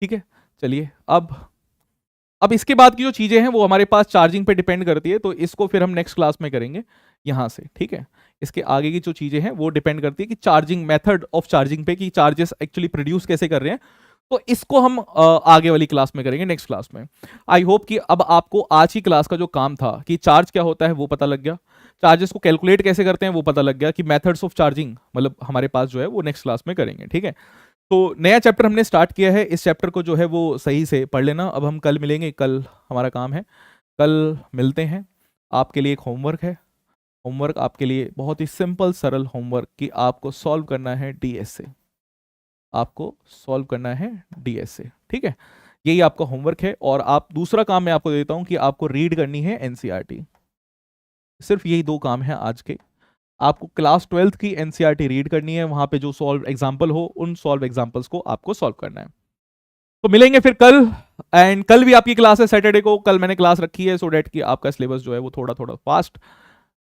ठीक है। चलिए अब इसके बाद की जो चीजें हैं वो हमारे पास चार्जिंग पे डिपेंड करती है, तो इसको फिर हम नेक्स्ट क्लास में करेंगे यहाँ से, ठीक है। इसके आगे की जो चीजें हैं वो डिपेंड करती है कि चार्जिंग मेथड ऑफ चार्जिंग पे, कि चार्जेस एक्चुअली प्रोड्यूस कैसे कर रहे हैं, तो इसको हम आगे वाली क्लास में करेंगे, नेक्स्ट क्लास में। आई होप कि अब आपको आज की क्लास का जो काम था कि चार्ज क्या होता है वो पता लग गया, चार्जेस को कैलकुलेट कैसे करते हैं वो पता लग गया, कि मेथड्स ऑफ चार्जिंग मतलब हमारे पास जो है वो नेक्स्ट क्लास में करेंगे, ठीक है। तो नया चैप्टर हमने स्टार्ट किया है, इस चैप्टर को जो है वो सही से पढ़ लेना। अब हम कल मिलेंगे, कल हमारा काम है, कल मिलते हैं। आपके लिए एक होमवर्क है, होमवर्क आपके लिए बहुत ही सिंपल सरल होमवर्क कि आपको सॉल्व करना है डीएस से, आपको सॉल्व करना है डीएस से, ठीक है। यही आपका होमवर्क है, और आप दूसरा काम मैं आपको देता हूं कि आपको रीड करनी है एनसीईआरटी, सिर्फ यही दो काम है आज के। आपको क्लास 12th की एनसीईआरटी रीड करनी है, वहां पे जो सॉल्व एग्जाम्पल हो उन सॉल्व एग्जाम्पल्स को आपको सॉल्व करना है। तो मिलेंगे फिर कल, एंड कल भी आपकी क्लास है सैटरडे को, कल मैंने क्लास रखी है सो डेट कि आपका सिलेबस जो है वो थोड़ा थोड़ा फास्ट